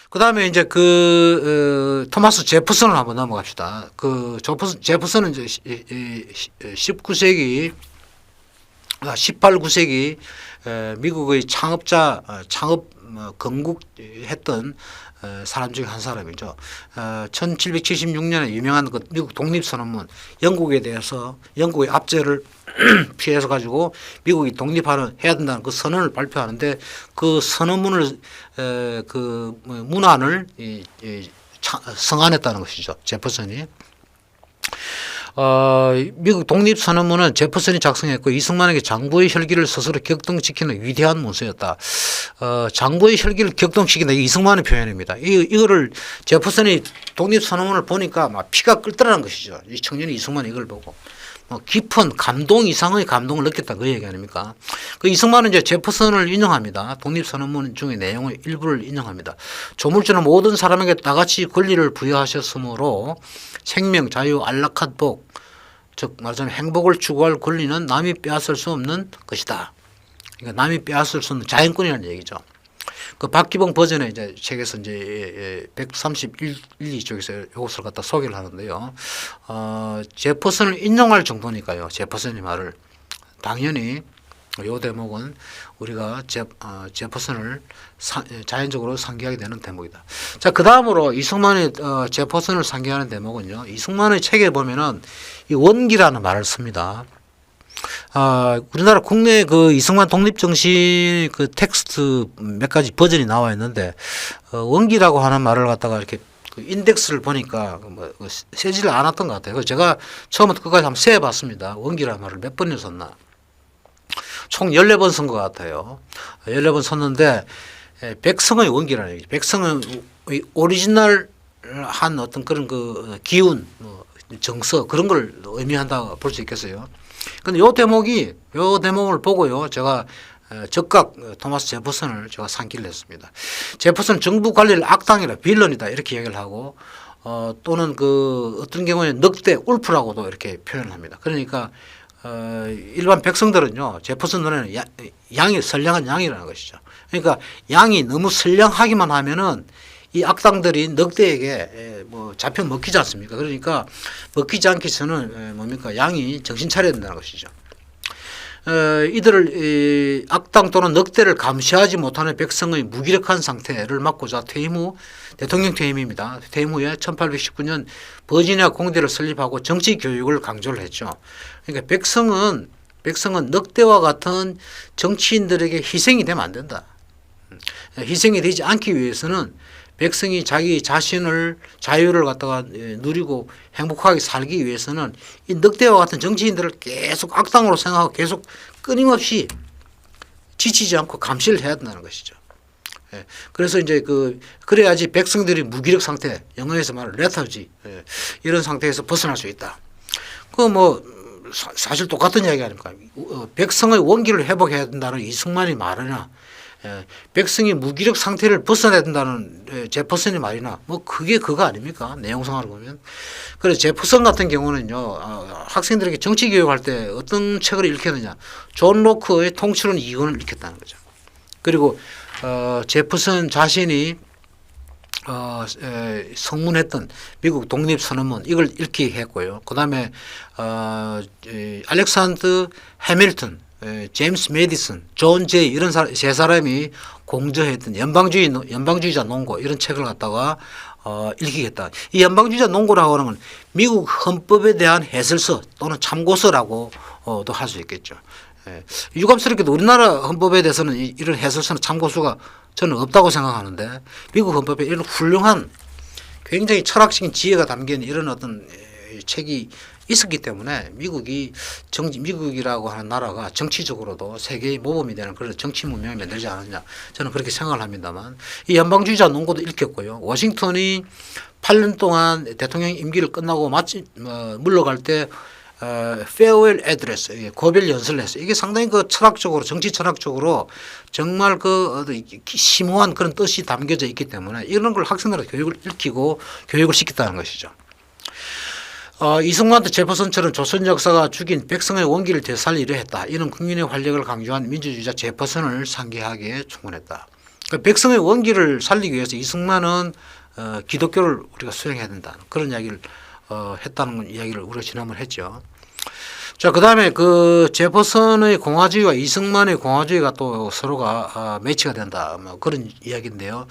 그다음에 이제 토마스 제퍼슨을 한번 넘어갑시다. 제퍼슨은 이제 19세기 18, 9세기 미국의 창업 건국했던 사람 중에 한 사람이죠. 1776년에 유명한 그 미국 독립선언문, 영국에 대해서 영국의 압제를 피해서 가지고 미국이 해야 된다는 그 선언을 발표하는데 그 선언문을 문안을 성안했다는 것이죠. 제퍼슨이. 미국 독립선언문은 제퍼슨이 작성했고 이승만에게 장부의 혈기를 스스로 격동시키는 위대한 문서였다. 장부의 혈기를 격동시킨다. 이게 이승만의 표현입니다. 이거를 제퍼슨이 독립선언문을 보니까 막 피가 끓더라는 것이죠. 이 청년이 이승만이 이걸 보고. 깊은 감동 이상의 감동을 느꼈다 그 얘기 아닙니까? 그 이승만은 이제 제퍼슨을 인용합니다. 독립선언문 중에 내용의 일부를 인용합니다. 조물주는 모든 사람에게 다같이 권리를 부여하셨으므로 생명, 자유, 안락한 복, 즉 말하자면 행복을 추구할 권리는 남이 빼앗을 수 없는 것이다. 그러니까 남이 빼앗을 수 없는 자연권이라는 얘기죠. 그 박기봉 버전의 이제 책에서 이제 131쪽에서 이것을 갖다 소개를 하는데요. 제퍼슨을 인용할 정도니까요. 제퍼슨의 말을 당연히 이 대목은 우리가 제퍼슨을 자연적으로 상기하게 되는 대목이다. 자, 그 다음으로 이승만의 제퍼슨을 상기하는 대목은요. 이승만의 책에 보면은 이 원기라는 말을 씁니다. 우리나라 국내 그 이승만 독립정신 그 텍스트 몇 가지 버전이 나와 있는데, 원기라고 하는 말을 갖다가 이렇게 그 인덱스를 보니까 세지를 않았던 것 같아요. 그래서 제가 처음부터 끝까지 한번 세어 봤습니다. 원기라는 말을 몇 번이나 썼나. 총 14번 쓴 것 같아요. 14번 썼는데, 백성의 원기라는 얘기죠. 백성의 오리지널 한 어떤 그런 그 기운, 정서, 그런 걸 의미한다고 볼 수 있겠어요. 근데 요 대목을 보고요. 제가 적각 토마스 제퍼슨을 제가 상기를 했습니다. 제퍼슨은 정부 관리를 악당이라 빌런이다 이렇게 얘기를 하고, 또는 어떤 경우에 늑대, 울프라고도 이렇게 표현을 합니다. 그러니까 일반 백성들은요, 제퍼슨 눈에는 양이 선량한 양이라는 것이죠. 그러니까 양이 너무 선량하기만 하면은 이 악당들이 늑대에게 잡혀 먹히지 않습니까? 그러니까 먹히지 않기 위해서는 양이 정신 차려야 된다는 것이죠. 이들을 악당 또는 늑대를 감시하지 못하는 백성의 무기력한 상태를 막고자 대통령 퇴임입니다. 퇴임 후에 1819년 버지니아 공대를 설립하고 정치 교육을 강조를 했죠. 그러니까 백성은 늑대와 같은 정치인들에게 희생이 되면 안 된다. 희생이 되지 않기 위해서는 백성이 자기 자유를 갖다가 누리고 행복하게 살기 위해서는 이 늑대와 같은 정치인들을 계속 악당으로 생각하고 계속 끊임없이 지치지 않고 감시를 해야 된다는 것이죠. 그래서 이제 그래야지 백성들이 무기력 상태, 영어에서 말하는 레터지, 이런 상태에서 벗어날 수 있다. 사실 똑같은 이야기 아닙니까? 백성의 원기를 회복해야 된다는 이승만이 말이나, 백성이 무기력 상태를 벗어나야 된다는 제퍼슨의 말이나 그게 그거 아닙니까? 내용상으로 보면. 그래서 제퍼슨 같은 경우는요, 학생들에게 정치 교육할 때 어떤 책을 읽혔느냐, 존 로크의 통치론 2권을 읽혔다는 거죠. 그리고 제퍼슨 자신이 성문했던 미국 독립선언문 이걸 읽게 했고요. 그 다음에 알렉산더 해밀턴, 제임스 메디슨, 존 제이 이런 세 사람이 공저했던 연방주의자 농고 이런 책을 갖다가 읽히겠다. 이 연방주의자 농고라고 하는 건 미국 헌법에 대한 해설서 또는 참고서라고도 할 수 있겠죠. 유감스럽게도 우리나라 헌법에 대해서는 이런 해설서나 참고서가 저는 없다고 생각하는데, 미국 헌법에 이런 훌륭한 굉장히 철학적인 지혜가 담긴 이런 어떤 책이 있었기 때문에 미국이라고 하는 나라가 정치적으로도 세계의 모범이 되는 그런 정치 문명을 만들지 않았냐, 저는 그렇게 생각을 합니다만, 이 연방주의자 농고도 읽혔고요. 워싱턴이 8년 동안 대통령 임기를 끝나고 물러갈 때 farewell address, 고별 연설을 했어요. 이게 상당히 정치 철학적으로 정말 심오한 그런 뜻이 담겨져 있기 때문에 이런 걸 학생들한테 교육을 읽히고 교육을 시켰다는 것이죠. 이승만도 제퍼슨처럼 조선 역사가 죽인 백성의 원기를 되살리려 했다. 이는 국민의 활력을 강조한 민주주의자 제퍼슨을 상기하기에 충분했다. 그러니까 백성의 원기를 살리기 위해서 이승만은 기독교를 우리가 수용해야 된다. 그런 이야기를 했다는 이야기를 우리가 지난번에 했죠. 자, 그 다음에 그 제퍼슨의 공화주의와 이승만의 공화주의가 또 서로가 매치가 된다. 뭐 그런 이야기인데요.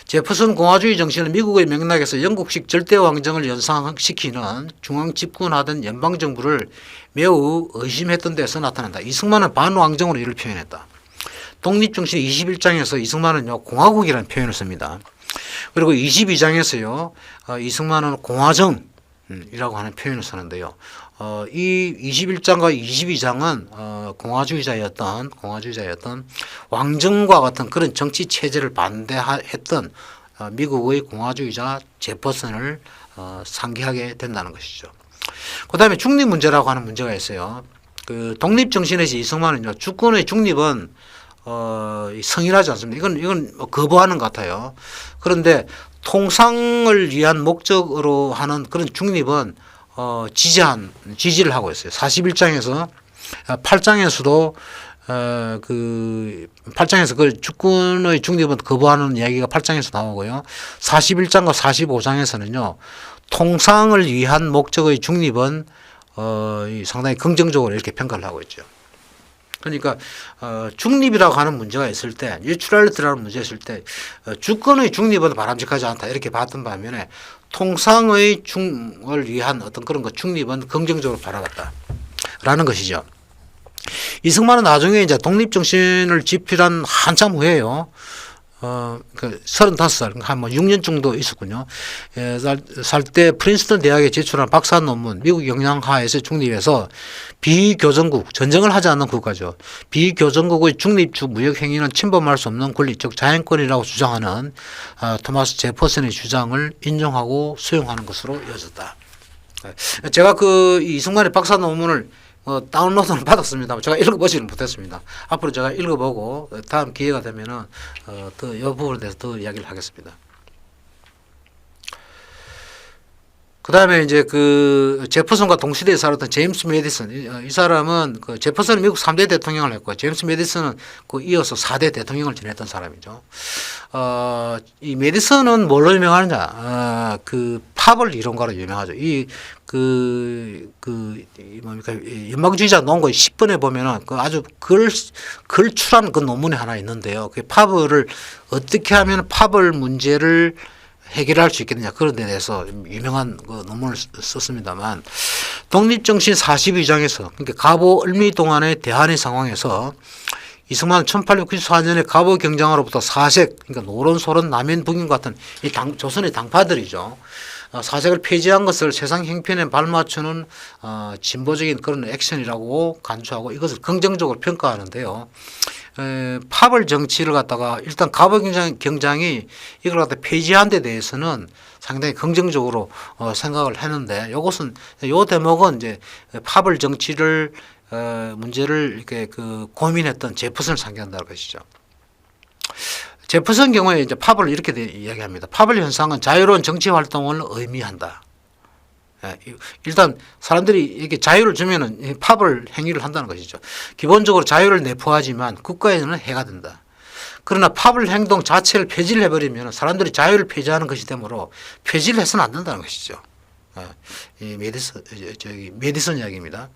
제퍼슨 공화주의 정신은 미국의 맥락에서 영국식 절대 왕정을 연상시키는 중앙 집권하던 연방정부를 매우 의심했던 데서 나타난다. 이승만은 반왕정으로 이를 표현했다. 독립정신 21장에서 이승만은요, 공화국이라는 표현을 씁니다. 그리고 22장에서요, 이승만은 공화정이라고 하는 표현을 쓰는데요. 이 21장과 22장은 공화주의자였던 왕정과 같은 그런 정치 체제를 반대했던 미국의 공화주의자 제퍼슨을 상기하게 된다는 것이죠. 그 다음에 중립 문제라고 하는 문제가 있어요. 그 독립 정신에서 이승만은요, 주권의 중립은 성인하지 않습니다. 이건 거부하는 것 같아요. 그런데 통상을 위한 목적으로 하는 그런 중립은 지지를 하고 있어요. 41장에서 8장에서도 그 8장에서 그 주권의 중립은 거부하는 이야기가 8장에서 나오고요. 41장과 45장에서는요. 통상을 위한 목적의 중립은 상당히 긍정적으로 이렇게 평가를 하고 있죠. 그러니까 중립이라고 하는 문제가 있을 때, 뉴트럴리티라는 문제가 있을 때 주권의 중립은 바람직하지 않다 이렇게 봤던 반면에 통상의 중을 위한 어떤 그런 것 중립은 긍정적으로 바라봤다라는 것이죠. 이승만은 나중에 이제 독립정신을 집필한 한참 후에요. 그 35살, 한 뭐 6년 정도 있었군요. 살 때 프린스턴 대학에 제출한 박사 논문, 미국 영향하에서 중립에서 비교전국, 전쟁을 하지 않는 국가죠. 비교전국의 중립주 무역 행위는 침범할 수 없는 권리적 자연권이라고 주장하는 토마스 제퍼슨의 주장을 인정하고 수용하는 것으로 이어졌다. 제가 그 이승만의 박사 논문을 다운로드는 받았습니다. 제가 읽어보지는 못했습니다. 앞으로 제가 읽어보고 다음 기회가 되면은 더 이 부분에 대해서 더 이야기를 하겠습니다. 그 다음에 이제 그 제퍼슨과 동시대에 살았던 제임스 메디슨, 이 사람은 그 제퍼슨은 미국 3대 대통령을 했고 제임스 메디슨은 그 이어서 4대 대통령을 지냈던 사람이죠. 이 메디슨은 뭘로 유명하느냐? 그 파벌 이론가로 유명하죠. 뭡니까? 연방주의자 논거의 10번에 보면은 그 아주 걸출한 그 논문이 하나 있는데요. 그 파벌을 어떻게 하면 파벌 문제를 해결할 수 있겠느냐 그런 데 대해서 유명한 그 논문을 썼습니다만 독립정신 42장에서 그러니까 갑오 을미 동안의 대한의 상황에서 이승만은 1894년에 갑오 경장으로부터 사색 그러니까 노론 소론 남인 북인 같은 이 조선의 당파들이죠. 사색을 폐지한 것을 세상 형편에 발맞추는 진보적인 그런 액션이라고 간주하고 이것을 긍정적으로 평가하는데요. 파벌 정치를 갖다가 일단 갑오 경장이 이걸 갖다 폐지한 데 대해서는 상당히 긍정적으로 생각을 했는데 이것은 요 대목은 이제 파벌 정치를 문제를 이렇게 그 고민했던 제퍼슨을 상기한다는 것이죠. 제퍼슨 경우에 이제 파벌을 이렇게 이야기합니다. 파벌 현상은 자유로운 정치 활동을 의미한다. 일단 사람들이 이렇게 자유를 주면은 파벌 행위를 한다는 것이죠. 기본적으로 자유를 내포하지만 국가에는 해가 된다. 그러나 파벌 행동 자체를 폐지를 해버리면 사람들이 자유를 폐지하는 것이 되므로 폐지를 해서는 안 된다는 것이죠. 이 메디슨 이야기입니다.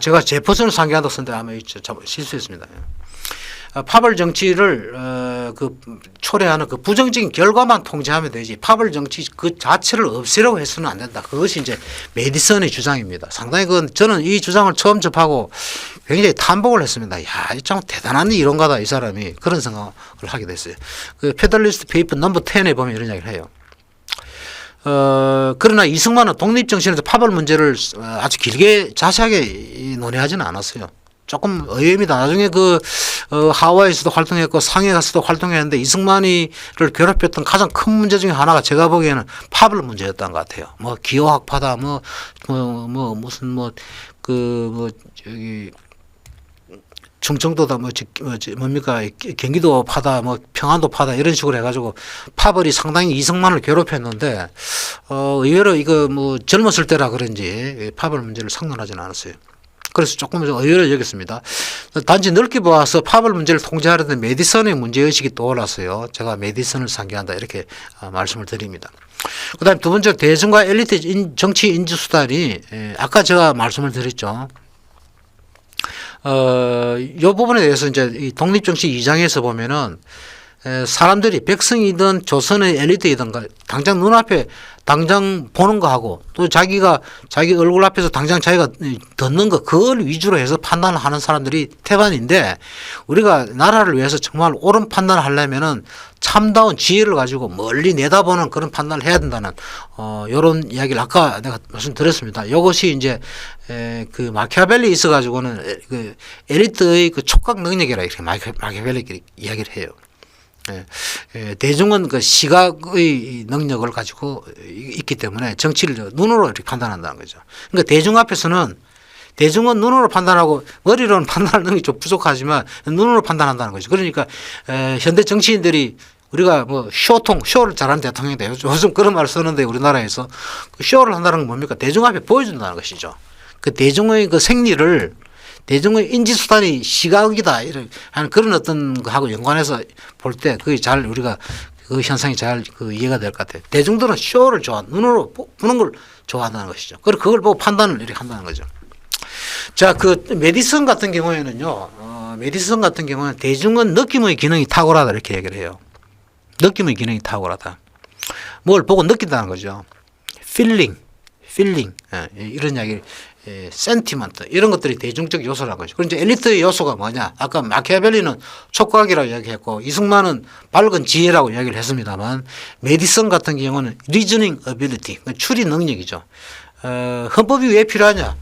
제가 제퍼슨을 상기한다고 썼는데 아마 실수했습니다. 파벌 정치를 초래하는 그 부정적인 결과만 통제하면 되지 파벌 정치 그 자체를 없애려고 해서는 안 된다. 그것이 이제 메디슨의 주장입니다. 상당히 저는 이 주장을 처음 접하고 굉장히 탐복을 했습니다. 야, 이 참 대단한 이론가다 이 사람이 그런 생각을 하게 됐어요. 그 페더리스트 페이퍼 넘버 10에 보면 이런 이야기를 해요. 그러나 이승만은 독립정신에서 파벌 문제를 아주 길게 자세하게 논의하지는 않았어요. 조금 의외입니다. 나중에 하와이에서도 활동했고 상해 가서도 활동했는데 이승만이를 괴롭혔던 가장 큰 문제 중에 하나가 제가 보기에는 파벌 문제였던 것 같아요. 뭐 기호학파다, 충청도다, 뭡니까, 경기도 파다, 평안도 파다, 이런 식으로 해가지고 파벌이 상당히 이승만을 괴롭혔는데, 의외로 젊었을 때라 그런지 파벌 문제를 상론하지는 않았어요. 그래서 조금 의외를 여겼습니다. 단지 넓게 보아서 파벌 문제를 통제하려던 메디슨의 문제의식이 떠올랐어요. 제가 메디슨을 상기한다 이렇게 말씀을 드립니다. 그 다음에 두 번째로 대중과 엘리트 정치 인지수단이 아까 제가 말씀을 드렸죠. 이 부분에 대해서 이제 이 독립정치 2장에서 보면은 사람들이 백성이든 조선의 엘리트이든 당장 눈앞에 당장 보는 거 하고 또 자기가 자기 얼굴 앞에서 당장 자기가 듣는 거 그걸 위주로 해서 판단을 하는 사람들이 태반인데 우리가 나라를 위해서 정말 옳은 판단을 하려면은 참다운 지혜를 가지고 멀리 내다보는 그런 판단을 해야 된다는 요런 이야기를 아까 내가 말씀드렸습니다. 이것이 이제 그 마키아벨리 있어 가지고는 그 엘리트의 그 촉각 능력이라 이렇게 마키아벨리 이야기를 해요. 대중은 그 시각의 능력을 가지고 있기 때문에 정치를 눈으로 이렇게 판단한다는 거죠. 그러니까 대중 앞에서는 대중은 눈으로 판단하고 머리로는 판단하는 능력이 좀 부족하지만 눈으로 판단한다는 거죠. 그러니까 현대 정치인들이 우리가 뭐 쇼를 잘하는 대통령인데 요즘 그런 말을 쓰는데 우리나라에서 그 쇼를 한다는 건 뭡니까? 대중 앞에 보여준다는 것이죠. 그 대중의 그 생리를 대중의 인지수단이 시각이다 이런 하는 그런 어떤 거하고 연관해서 볼 때 그게 잘 우리가 그 현상이 잘 그 이해가 될 것 같아요. 대중들은 쇼를 눈으로 보는 걸 좋아한다는 것이죠. 그리고 그걸 보고 판단을 이렇게 한다는 거죠. 자, 그 메디슨 같은 경우에는요. 메디슨 같은 경우는 대중은 느낌의 기능이 탁월하다 이렇게 얘기를 해요. 느낌의 기능이 탁월하다. 뭘 보고 느낀다는 거죠. 필링 이런 이야기. 센티먼트 이런 것들이 대중적 요소라는 거죠. 그럼 이제 엘리트의 요소가 뭐냐? 아까 마키아벨리는 촉각이라고 이야기했고 이승만은 밝은 지혜라고 이야기를 했습니다만 메디슨 같은 경우는 리즈닝 어빌리티, 추리 능력이죠. 헌법이 왜 필요하냐?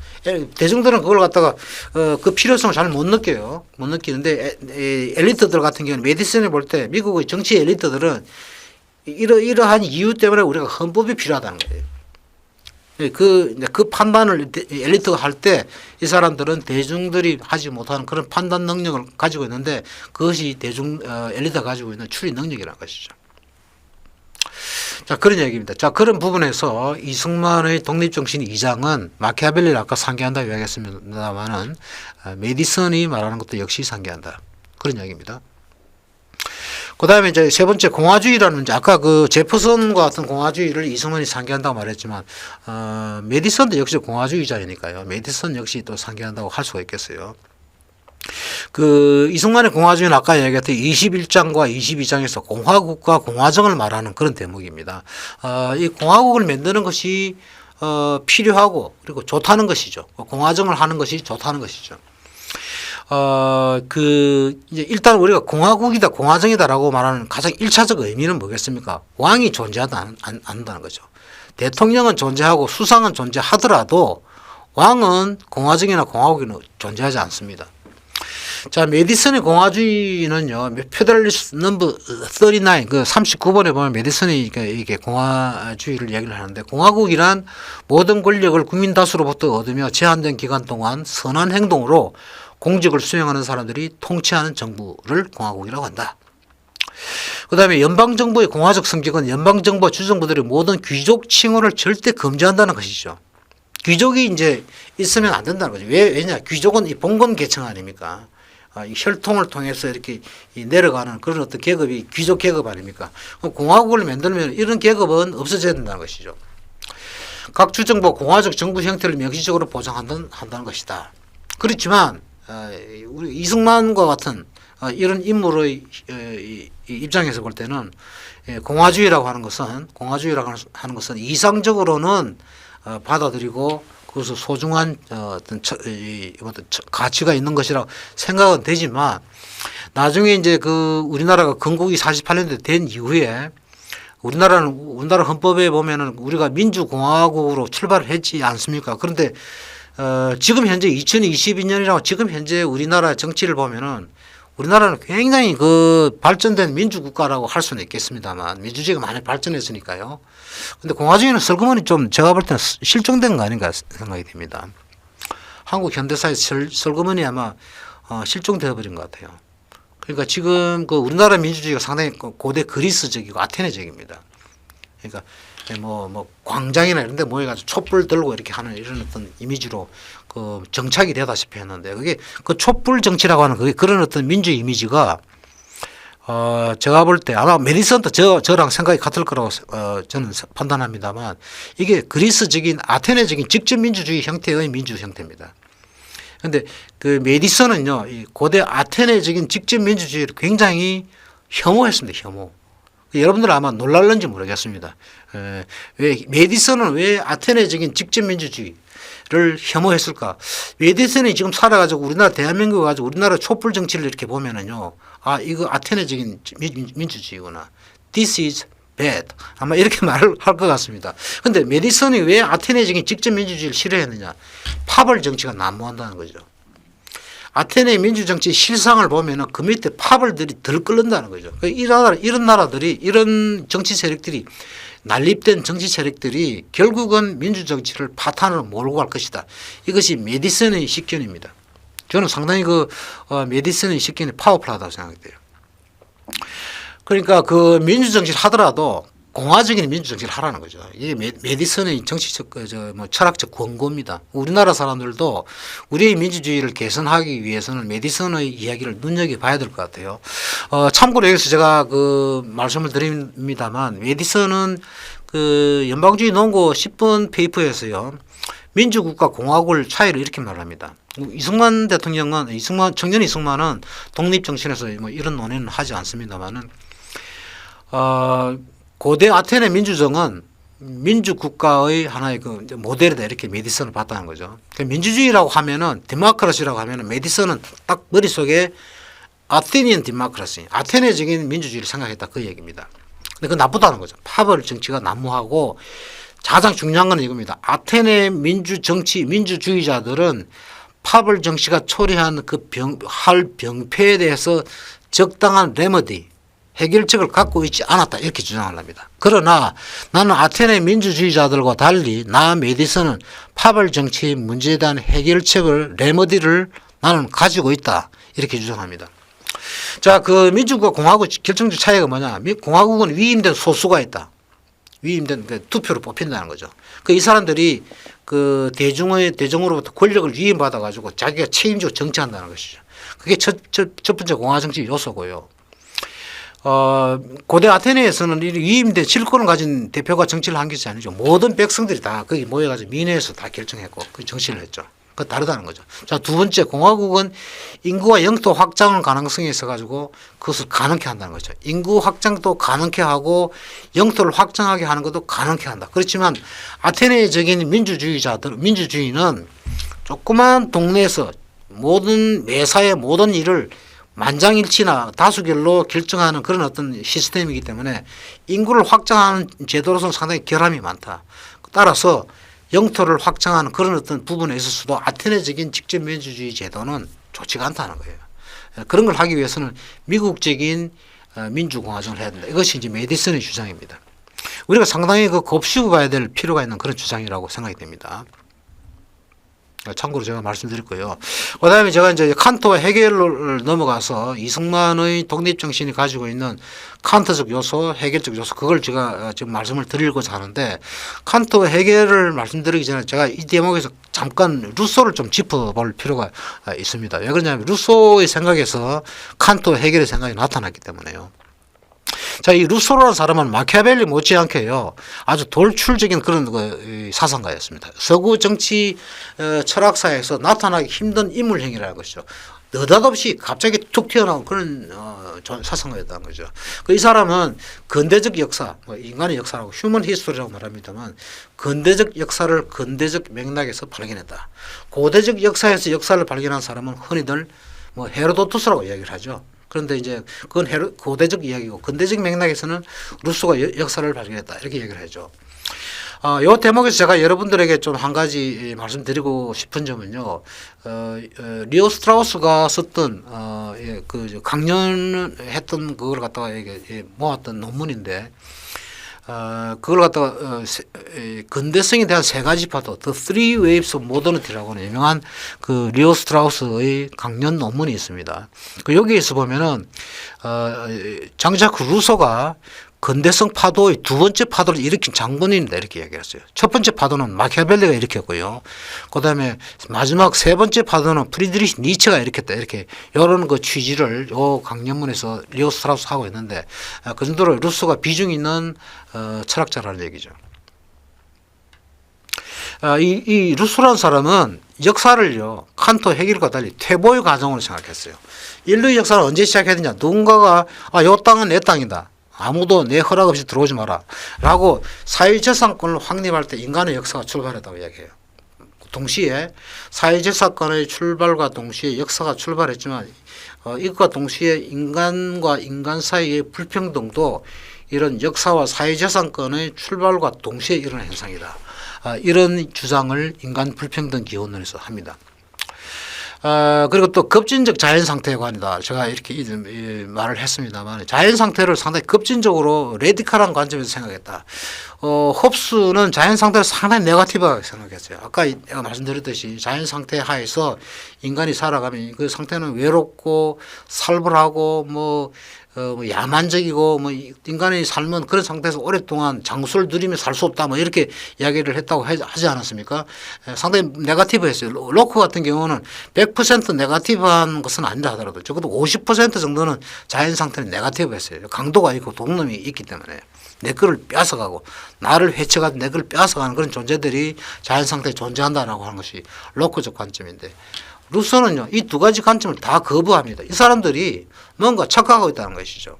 대중들은 그걸 갖다가 그 필요성을 잘 못 느껴요. 못 느끼는데 엘리트들 같은 경우는 메디슨을 볼 때 미국의 정치 엘리트들은 이러한 이유 때문에 우리가 헌법이 필요하다는 거예요. 그 판단을 엘리트가 할 때 이 사람들은 대중들이 하지 못하는 그런 판단 능력을 가지고 있는데 그것이 엘리트가 가지고 있는 추리 능력이라는 것이죠. 자, 그런 얘기입니다. 자, 그런 부분에서 이승만의 독립정신 2장은 마키아벨리를 아까 상기한다고 이야기했습니다만은 메디슨이 말하는 것도 역시 상기한다. 그런 이야기입니다. 그 다음에 이제 세 번째 공화주의라는 문제. 아까 그 제퍼슨과 같은 공화주의를 이승만이 상기한다고 말했지만, 메디슨도 역시 공화주의자이니까요. 메디슨 역시 또 상기한다고 할 수가 있겠어요. 그 이승만의 공화주의는 아까 얘기했던 21장과 22장에서 공화국과 공화정을 말하는 그런 대목입니다. 이 공화국을 만드는 것이 필요하고 그리고 좋다는 것이죠. 공화정을 하는 것이 좋다는 것이죠. 이제 일단 우리가 공화국이다, 공화정이다라고 말하는 가장 1차적 의미는 뭐겠습니까? 왕이 존재하지 않는다는 거죠. 대통령은 존재하고 수상은 존재하더라도 왕은 공화정이나 공화국에는 존재하지 않습니다. 자, 메디슨의 공화주의는요, 페더럴리스트 넘버 39, 그 39번에 보면 메디슨이 이게 공화주의를 얘기를 하는데, 공화국이란 모든 권력을 국민 다수로부터 얻으며 제한된 기간 동안 선한 행동으로 공직을 수행하는 사람들이 통치하는 정부를 공화국이라고 한다. 그 다음에 연방정부의 공화적 성격은 연방정부와 주정부들의 모든 귀족 칭호를 절대 금지한다는 것이죠. 귀족이 이제 있으면 안 된다는 거죠. 왜냐? 귀족은 이 봉건 계층 아닙니까? 이 혈통을 통해서 이렇게 내려가는 그런 어떤 계급이 귀족 계급 아닙니까? 공화국을 만들면 이런 계급은 없어져야 된다는 것이죠. 각 주정부가 공화적 정부 형태를 명시적으로 보장한다는 것이다. 그렇지만 우리 이승만과 같은 이런 인물의 입장에서 볼 때는 공화주의라고 하는 것은 이상적으로는 받아들이고 그것을 소중한 어떤 가치가 있는 것이라고 생각은 되지만 나중에 이제 그 우리나라가 건국이 48년대 된 이후에 우리나라 헌법에 보면은 우리가 민주공화국으로 출발을 했지 않습니까? 그런데 지금 현재 2022년이라고 지금 현재 우리나라 정치를 보면은 우리나라는 굉장히 그 발전된 민주국가라고 할 수는 있겠습니다만 민주주의가 많이 발전했으니까요. 근데 공화주의는 슬그머니 좀 제가 볼 때는 실종된 거 아닌가 생각이 됩니다. 한국 현대사에 슬그머니 아마 실종되어 버린 것 같아요. 그러니까 지금 그 우리나라 민주주의가 상당히 고대 그리스적이고 아테네적입니다. 그러니까 뭐 광장이나 이런 데 모여가지고 촛불 들고 이렇게 하는 이런 어떤 이미지로 그 정착이 되다시피 했는데 그게 그 촛불 정치라고 하는 그게 그런 어떤 민주 이미지가 제가 볼 때 아마 메디슨도 저랑 생각이 같을 거라고 저는 판단합니다만 이게 그리스적인 아테네적인 직접 민주주의 형태의 민주 형태입니다. 그런데 그 메디슨은요, 이 고대 아테네적인 직접 민주주의를 굉장히 혐오했습니다. 혐오. 여러분들 아마 놀랄는지 모르겠습니다. 왜 메디슨은 왜 아테네적인 직접 민주주의를 혐오했을까? 메디슨이 지금 살아가지고 우리나라 대한민국 가지고 우리나라 촛불 정치를 이렇게 보면은요, 아 이거 아테네적인 민주주의구나. This is bad. 아마 이렇게 말을 할 것 같습니다. 그런데 메디슨이 왜 아테네적인 직접 민주주의를 싫어했느냐? 파벌 정치가 난무한다는 거죠. 아테네 민주정치 실상을 보면은 그 밑에 파벌들이 덜 끓는다는 거죠. 이런 나라들이 이런 정치 세력들이 난립된 정치 세력들이 결국은 민주정치를 파탄으로 몰고 갈 것이다. 이것이 메디슨의 식견입니다. 저는 상당히 메디슨의 식견이 파워풀하다고 생각돼요. 그러니까 그 민주정치를 하더라도 공화적인 민주정치를 하라는 거죠. 이게 메디슨의 정치적, 철학적 권고입니다. 우리나라 사람들도 우리의 민주주의를 개선하기 위해서는 메디슨의 이야기를 눈여겨봐야 될 것 같아요. 참고로 여기서 제가 그 말씀을 드립니다만 메디슨은 그 연방주의 논고 10번 페이퍼에서요. 민주국가 공화국을 차이를 이렇게 말합니다. 이승만 대통령은, 청년 이승만은 독립정신에서 뭐 이런 논의는 하지 않습니다만은, 고대 아테네 민주정은 민주국가의 하나의 그 모델이다 이렇게 메디슨을 봤다는 거죠. 그러니까 민주주의라고 하면은 데모크라시라고 하면은 메디슨은 딱 머릿속에 아테니언 데모크라시, 아테네적인 민주주의를 생각했다 그 얘기입니다. 근데 그건 나쁘다는 거죠. 파벌 정치가 난무하고 가장 중요한 건 이겁니다. 아테네 민주주의자들은 파벌 정치가 초래한 그 병폐에 대해서 적당한 레머디, 해결책을 갖고 있지 않았다 이렇게 주장을 합니다. 그러나 나는 아테네 민주주의자들과 달리 나 메디슨은 파벌 정치의 문제에 대한 해결책을 레머디를 나는 가지고 있다 이렇게 주장합니다. 자, 그 민주국과 공화국 결정적 차이가 뭐냐? 공화국은 위임된 소수가 있다. 위임된 그 투표로 뽑힌다는 거죠. 그 이 사람들이 그 대중으로부터 권력을 위임받아 가지고 자기가 책임지고 정치한다는 것이죠. 그게 첫 번째 공화 정치 요소고요. 고대 아테네에서는 위임된 실권을 가진 대표가 정치를 한 것이 아니죠. 모든 백성들이 다 거기 모여가지고 민회에서 다 결정했고 그 정치를 했죠. 그 다르다는 거죠. 자, 두 번째 공화국은 인구와 영토 확장 가능성이 있어가지고 그것을 가능케 한다는 거죠. 인구 확장도 가능케 하고 영토를 확장하게 하는 것도 가능케 한다. 그렇지만 아테네적인 민주주의는 조그만 동네에서 매사의 모든 일을 만장일치나 다수결로 결정하는 그런 어떤 시스템이기 때문에 인구를 확장하는 제도로서는 상당히 결함이 많다. 따라서 영토를 확장하는 그런 어떤 부분에 있어서도 아테네적인 직접 민주주의 제도는 좋지가 않다는 거예요. 그런 걸 하기 위해서는 미국적인 민주공화정을 해야 된다. 이것이 이제 메디슨의 주장입니다. 우리가 상당히 곱씹어 봐야 될 필요가 있는 그런 주장이라고 생각이 됩니다. 참고로 제가 말씀드릴 거예요. 그 다음에 제가 이제 칸트와 헤겔을 넘어가서 이승만의 독립정신이 가지고 있는 칸트적 요소, 헤겔적 요소, 그걸 제가 지금 말씀을 드리고자 하는데, 칸트와 헤겔을 말씀드리기 전에 제가 이 대목에서 잠깐 루소를 좀 짚어볼 필요가 있습니다. 왜 그러냐면 루소의 생각에서 칸트와 헤겔의 생각이 나타났기 때문에요. 자, 이 루소라는 사람은 마키아벨리 못지않게요, 아주 돌출적인 그런 사상가였습니다. 서구 정치 철학사에서 나타나기 힘든 인물행위라는 것이죠. 느닷없이 갑자기 툭 튀어나온 그런 사상가였다는 거죠. 이 사람은 근대적 역사, 인간의 역사라고 휴먼 히스토리라고 말합니다만, 근대적 역사를 근대적 맥락에서 발견했다. 고대적 역사에서 역사를 발견한 사람은 흔히들 헤로도투스라고 이야기를 하죠. 그런데 이제 그건 고대적 이야기고, 근대적 맥락에서는 루소가 역사를 발견했다 이렇게 얘기를 하죠. 이 대목에서 제가 여러분들에게 좀 한 가지 말씀드리고 싶은 점은요, 리오 스트라우스가 썼던 그 강연했던 그걸 갖다가 모았던 논문인데, 그걸 갖다가 근대성에 대한 세 가지 파도, The Three Waves of Modernity라고 하는 유명한 그 리오 스트라우스의 강연 논문이 있습니다. 여기에서 보면은 장자크 루소가 근대성 파도의 두 번째 파도를 일으킨 장본인이다 이렇게 이야기했어요. 첫 번째 파도는 마키아벨리가 일으켰고요. 그다음에 마지막 세 번째 파도는 프리드리히 니체가 일으켰다 이렇게 이런 그 취지를 요 강연문에서 리오 스트라우스 하고 있는데 그 정도로 루소가 비중 있는 철학자라는 얘기죠. 이 루소라는 사람은 역사를요 칸토 헤겔과 달리 퇴보의 과정으로 생각했어요. 인류의 역사를 언제 시작했느냐, 누군가가 요 땅은 내 땅이다, 아무도 내 허락 없이 들어오지 마라 라고 사회재산권을 확립할 때 인간의 역사가 출발했다고 이야기해요. 동시에 사회재산권의 출발과 동시에 역사가 출발했지만 이것과 동시에 인간과 인간 사이의 불평등도 이런 역사와 사회재산권의 출발과 동시에 일어난 현상이다. 이런 주장을 인간 불평등 기원론에서 합니다. 그리고 또 급진적 자연 상태에 관하다. 제가 이렇게 말을 했습니다만 자연 상태를 상당히 급진적으로 레디컬한 관점에서 생각했다. 홉스는 자연 상태를 상당히 네거티브하게 생각했어요. 아까 내가 말씀드렸듯이 자연 상태 하에서 인간이 살아가면 그 상태는 외롭고 살벌하고 뭐 야만적이고 뭐 인간의 삶은 그런 상태에서 오랫동안 장수를 누리며 살 수 없다 뭐 이렇게 이야기를 했다고 하지 않았습니까? 상당히 네거티브했어요. 로크 같은 경우는 100% 네거티브한 것은 아니다 하더라도 적어도 50% 정도는 자연 상태는 네거티브했어요. 강도가 있고 독놈이 있기 때문에 내 거를 뺏어가고 나를 해쳐가지고 내 거를 뺏어가는 그런 존재들이 자연 상태에 존재한다라고 하는 것이 로크적 관점인데, 루소는요 이 두 가지 관점을 다 거부합니다. 이 사람들이 뭔가 착각하고 있다는 것이죠.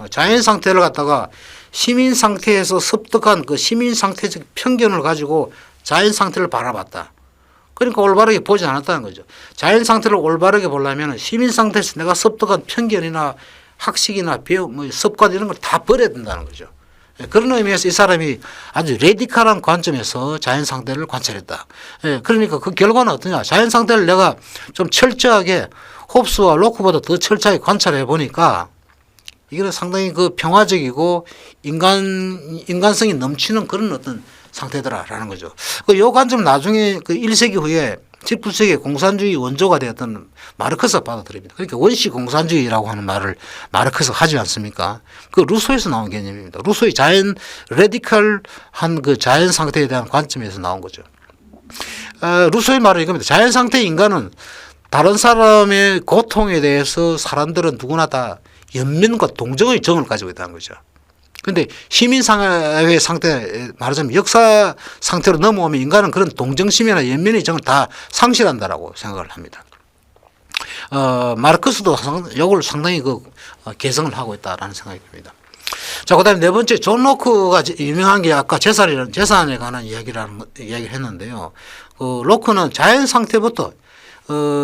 자연 상태를 갖다가 시민 상태에서 습득한 그 시민 상태적 편견을 가지고 자연 상태를 바라봤다. 그러니까 올바르게 보지 않았다는 거죠. 자연 상태를 올바르게 보려면 시민 상태에서 내가 습득한 편견이나 학식이나 뭐 습관 이런 걸 다 버려야 된다는 거죠. 그런 의미에서 이 사람이 아주 레디컬한 관점에서 자연 상태를 관찰했다. 그러니까 그 결과는 어떠냐. 자연 상태를 내가 좀 철저하게 홉스와 로크보다 더 철저하게 관찰해 보니까 이거는 상당히 그 평화적이고 인간성이 넘치는 그런 어떤 상태더라라는 거죠. 그 관점 나중에 그 1세기 후에 19세기 공산주의 원조가 되었던 마르크스가 받아들입니다. 그러니까 원시 공산주의라고 하는 말을 마르크스가 하지 않습니까? 그 루소에서 나온 개념입니다. 루소의 레디컬한 그 자연 상태에 대한 관점에서 나온 거죠. 루소의 말은 이겁니다. 자연 상태의 인간은 다른 사람의 고통에 대해서 사람들은 누구나 다 연민과 동정의 정을 가지고 있다는 거죠. 그런데 시민사회 상태, 말하자면 역사 상태로 넘어오면 인간은 그런 동정심이나 연민의 정을 다 상실한다라고 생각을 합니다. 마르크스도 이걸 상당히 개성을 하고 있다라는 생각이 듭니다. 자, 그 다음에 네 번째, 존 로크가 유명한 게 아까 재산에 관한 이야기를 했는데요. 로크는 자연 상태부터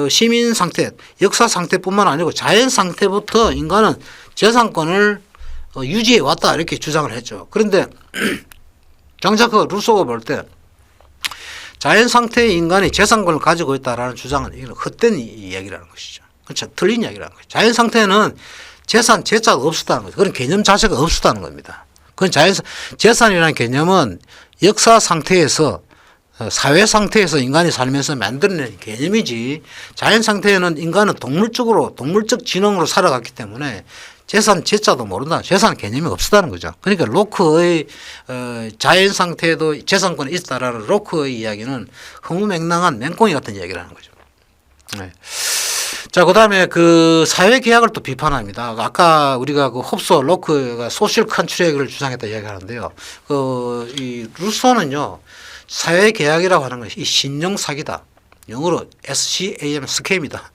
시민 상태, 역사 상태뿐만 아니고 자연 상태부터 인간은 재산권을 유지해 왔다 이렇게 주장을 했죠. 그런데 정작 루소가 볼 때 자연 상태의 인간이 재산권을 가지고 있다라는 주장은 이건 헛된 이야기라는 것이죠. 그렇죠. 틀린 이야기라는 거죠. 자연 상태는 재산, 재자가 없었다는 거죠. 그런 개념 자체가 없었다는 겁니다. 그건 재산이라는 개념은 역사 상태에서 사회 상태에서 인간이 살면서 만들어낸 개념이지, 자연 상태에는 인간은 동물적 지능으로 살아갔기 때문에 재산, 재자도 모른다. 재산 개념이 없었다는 거죠. 그러니까 로크의 자연 상태에도 재산권이 있다라는 로크의 이야기는 허무맹랑한 맹꽁이 같은 이야기라는 거죠. 네. 자, 그 다음에 그 사회계약을 또 비판합니다. 아까 우리가 그 홉스와 로크가 소셜 컨트랙을 주장했다 이야기하는데요. 이 루소는요, 사회계약이라고 하는 것이 신용사기다. 영어로 SCAM, 스캠이다.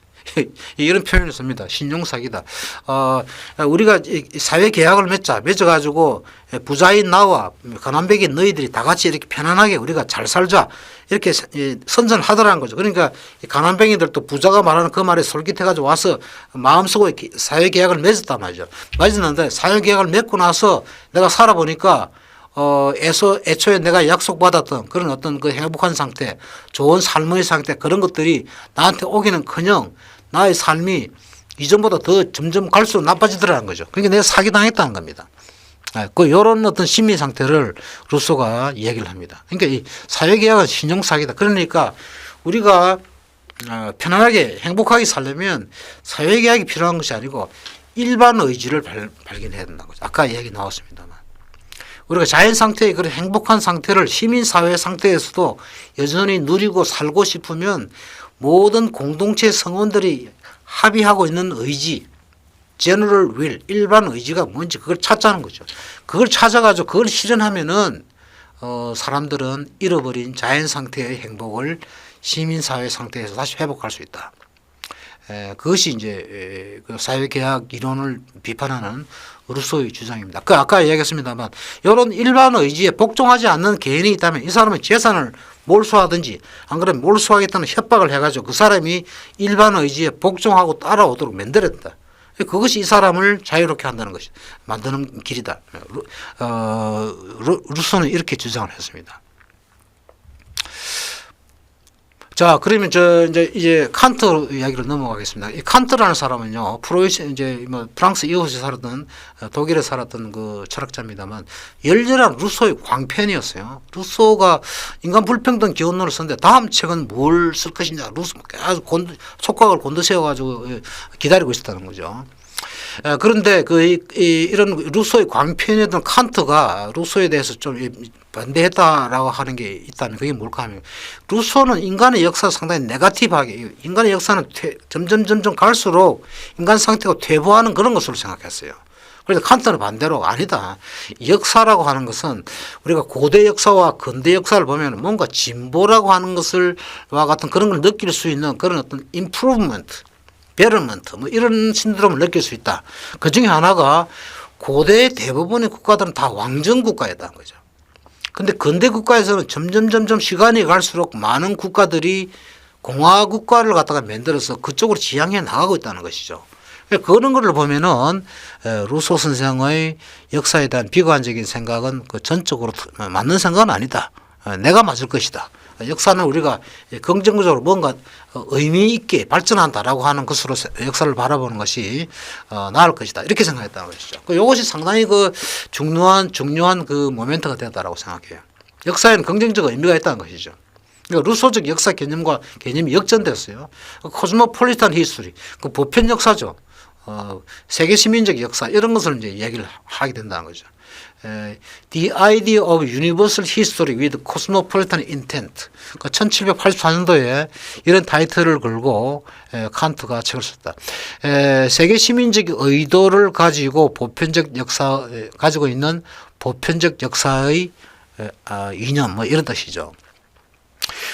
이런 표현을 씁니다. 신용사기다. 우리가 사회계약을 맺어가지고 부자인 나와 가난백인 너희들이 다 같이 이렇게 편안하게 우리가 잘 살자. 이렇게 선전을 하더라는 거죠. 그러니까 가난뱅이들도 부자가 말하는 그 말에 솔깃해가지고 와서 마음속에 사회계약을 맺었단 말이죠. 맺었는데 사회계약을 맺고 나서 내가 살아보니까 애초에 내가 약속받았던 그런 어떤 그 행복한 상태, 좋은 삶의 상태, 그런 것들이 나한테 오기는커녕 나의 삶이 이전보다 더 점점 갈수록 나빠지더라는 거죠. 그러니까 내가 사기당했다는 겁니다. 이런 어떤 심리 상태를 루소가 얘기를 합니다. 그러니까 이 사회계약은 신용사기다. 그러니까 우리가 편안하게 행복하게 살려면 사회계약이 필요한 것이 아니고 일반 의지를 발견해야 된다는 거죠. 아까 얘기 나왔습니다만. 우리가 자연 상태의 그런 행복한 상태를 시민사회 상태에서도 여전히 누리고 살고 싶으면 모든 공동체 성원들이 합의하고 있는 의지, general will, 일반 의지가 뭔지 그걸 찾자는 거죠. 그걸 찾아가지고 그걸 실현하면은 사람들은 잃어버린 자연 상태의 행복을 시민사회 상태에서 다시 회복할 수 있다. 그것이 이제 그 사회계약 이론을 비판하는 루소의 주장입니다. 그 아까 이야기했습니다만 이런 일반 의지에 복종하지 않는 개인이 있다면 이 사람은 재산을 몰수하든지 안 그러면 몰수하겠다는 협박을 해가지고 그 사람이 일반 의지에 복종하고 따라오도록 만들었다. 그것이 이 사람을 자유롭게 한다는 것이 만드는 길이다. 루소는 이렇게 주장을 했습니다. 자, 그러면 이제 칸트 이야기로 넘어가겠습니다. 이 칸트라는 사람은요, 이제 뭐 프랑스 이웃에 살았던 독일에 살았던 그 철학자입니다만 열렬한 루소의 광팬이었어요. 루소가 인간 불평등 기원론을 썼는데 다음 책은 뭘 쓸 것이냐, 루소 아주 촉각을 곤두세워가지고 기다리고 있었다는 거죠. 그런데 이런 루소의 광팬이었던 칸트가 루소에 대해서 좀 반대했다라고 하는 게 있다면 그게 뭘까 하면 루소는 인간의 역사를 상당히 네거티브하게 인간의 역사는 점점 갈수록 인간 상태가 퇴보하는 그런 것으로 생각했어요. 그래서 칸트는 반대로 아니다. 역사라고 하는 것은 우리가 고대 역사와 근대 역사를 보면 뭔가 진보라고 하는 것을와 같은 그런 걸 느낄 수 있는 그런 어떤 improvement, betterment 뭐 이런 신드롬을 느낄 수 있다. 그 중에 하나가 고대 대부분의 국가들은 다 왕정 국가였다는 거죠. 근데 근대 국가에서는 점점 시간이 갈수록 많은 국가들이 공화 국가를 갖다가 만들어서 그쪽으로 지향해 나가고 있다는 것이죠. 그런 것을 보면은 루소 선생의 역사에 대한 비관적인 생각은 그 전적으로 맞는 생각은 아니다. 내가 맞을 것이다. 역사는 우리가 긍정적으로 뭔가 의미 있게 발전한다라고 하는 것으로 역사를 바라보는 것이 나을 것이다. 이렇게 생각했다는 것이죠. 이것이 상당히 그 중요한 그 모멘트가 되었다라고 생각해요. 역사에는 긍정적 의미가 있다는 것이죠. 그러니까 루소적 역사 개념이 역전됐어요. 코스모폴리탄 히스토리, 그 보편 역사죠. 세계 시민적 역사 이런 것을 이제 얘기를 하게 된다는 거죠. The idea of universal history with cosmopolitan intent. 1784년도에 이런 타이틀을 걸고 칸트가 책을 썼다. 세계 시민적 의도를 가지고 가지고 있는 보편적 역사의 이념 뭐 이런 뜻이죠.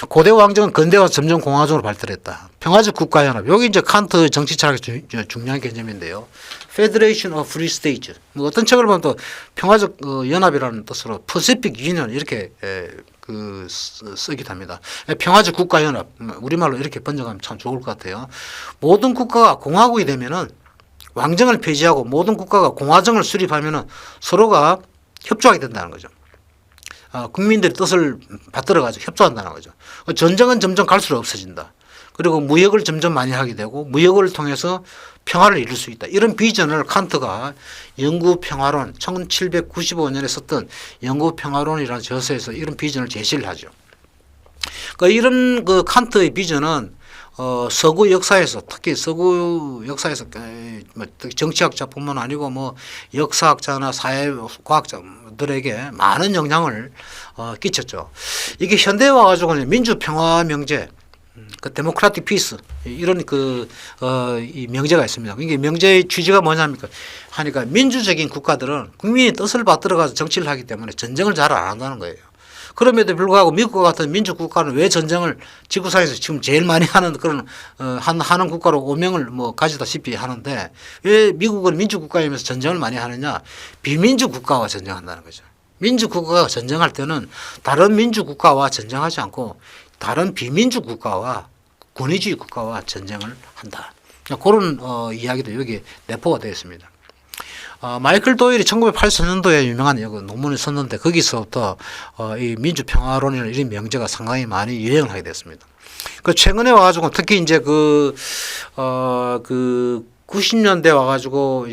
고대 왕정은 근대와 점점 공화정으로 발달했다. 평화적 국가연합. 여기 이제 칸트 정치 철학의 중요한 개념인데요. Federation of Free States. 뭐 어떤 책을 보면 또 평화적 연합이라는 뜻으로 Pacific Union 이렇게 쓰기도 합니다. 평화적 국가연합. 우리말로 이렇게 번역하면 참 좋을 것 같아요. 모든 국가가 공화국이 되면은 왕정을 폐지하고 모든 국가가 공화정을 수립하면은 서로가 협조하게 된다는 거죠. 국민들의 뜻을 받들어가지고 협조한다는 거죠. 전쟁은 점점 갈수록 없어진다. 그리고 무역을 점점 많이 하게 되고 무역을 통해서 평화를 이룰 수 있다. 이런 비전을 칸트가 영구평화론 1795년에 썼던 영구평화론이라는 저서에서 이런 비전을 제시를 하죠. 이런 칸트의 비전은 서구 역사에서 특히 서구 역사에서 정치학자뿐만 아니고 뭐 역사학자나 사회과학자들에게 많은 영향을 끼쳤죠. 이게 현대에 와가지고는 민주평화 명제, 데모크라틱 피스 이런 이 명제가 있습니다. 이게 명제의 취지가 뭐냐니까 하니까 민주적인 국가들은 국민의 뜻을 받들어가서 정치를 하기 때문에 전쟁을 잘 안 한다는 거예요. 그럼에도 불구하고 미국과 같은 민주국가는 왜 전쟁을 지구상에서 지금 제일 많이 하는 그런 하는 국가로 오명을 뭐 가지다시피 하는데 왜 미국은 민주국가이면서 전쟁을 많이 하느냐? 비민주국가와 전쟁한다는 거죠. 민주국가가 전쟁할 때는 다른 민주국가와 전쟁하지 않고 다른 비민주국가와 권위주의 국가와 전쟁을 한다. 그런 이야기도 여기 내포가 되어 있습니다. 마이클 도일이 1984년도에 유명한 논문을 썼는데 거기서부터 이 민주평화론이라는 이런 명제가 상당히 많이 유행을 하게 됐습니다. 최근에 와가지고 특히 이제 90년대 와가지고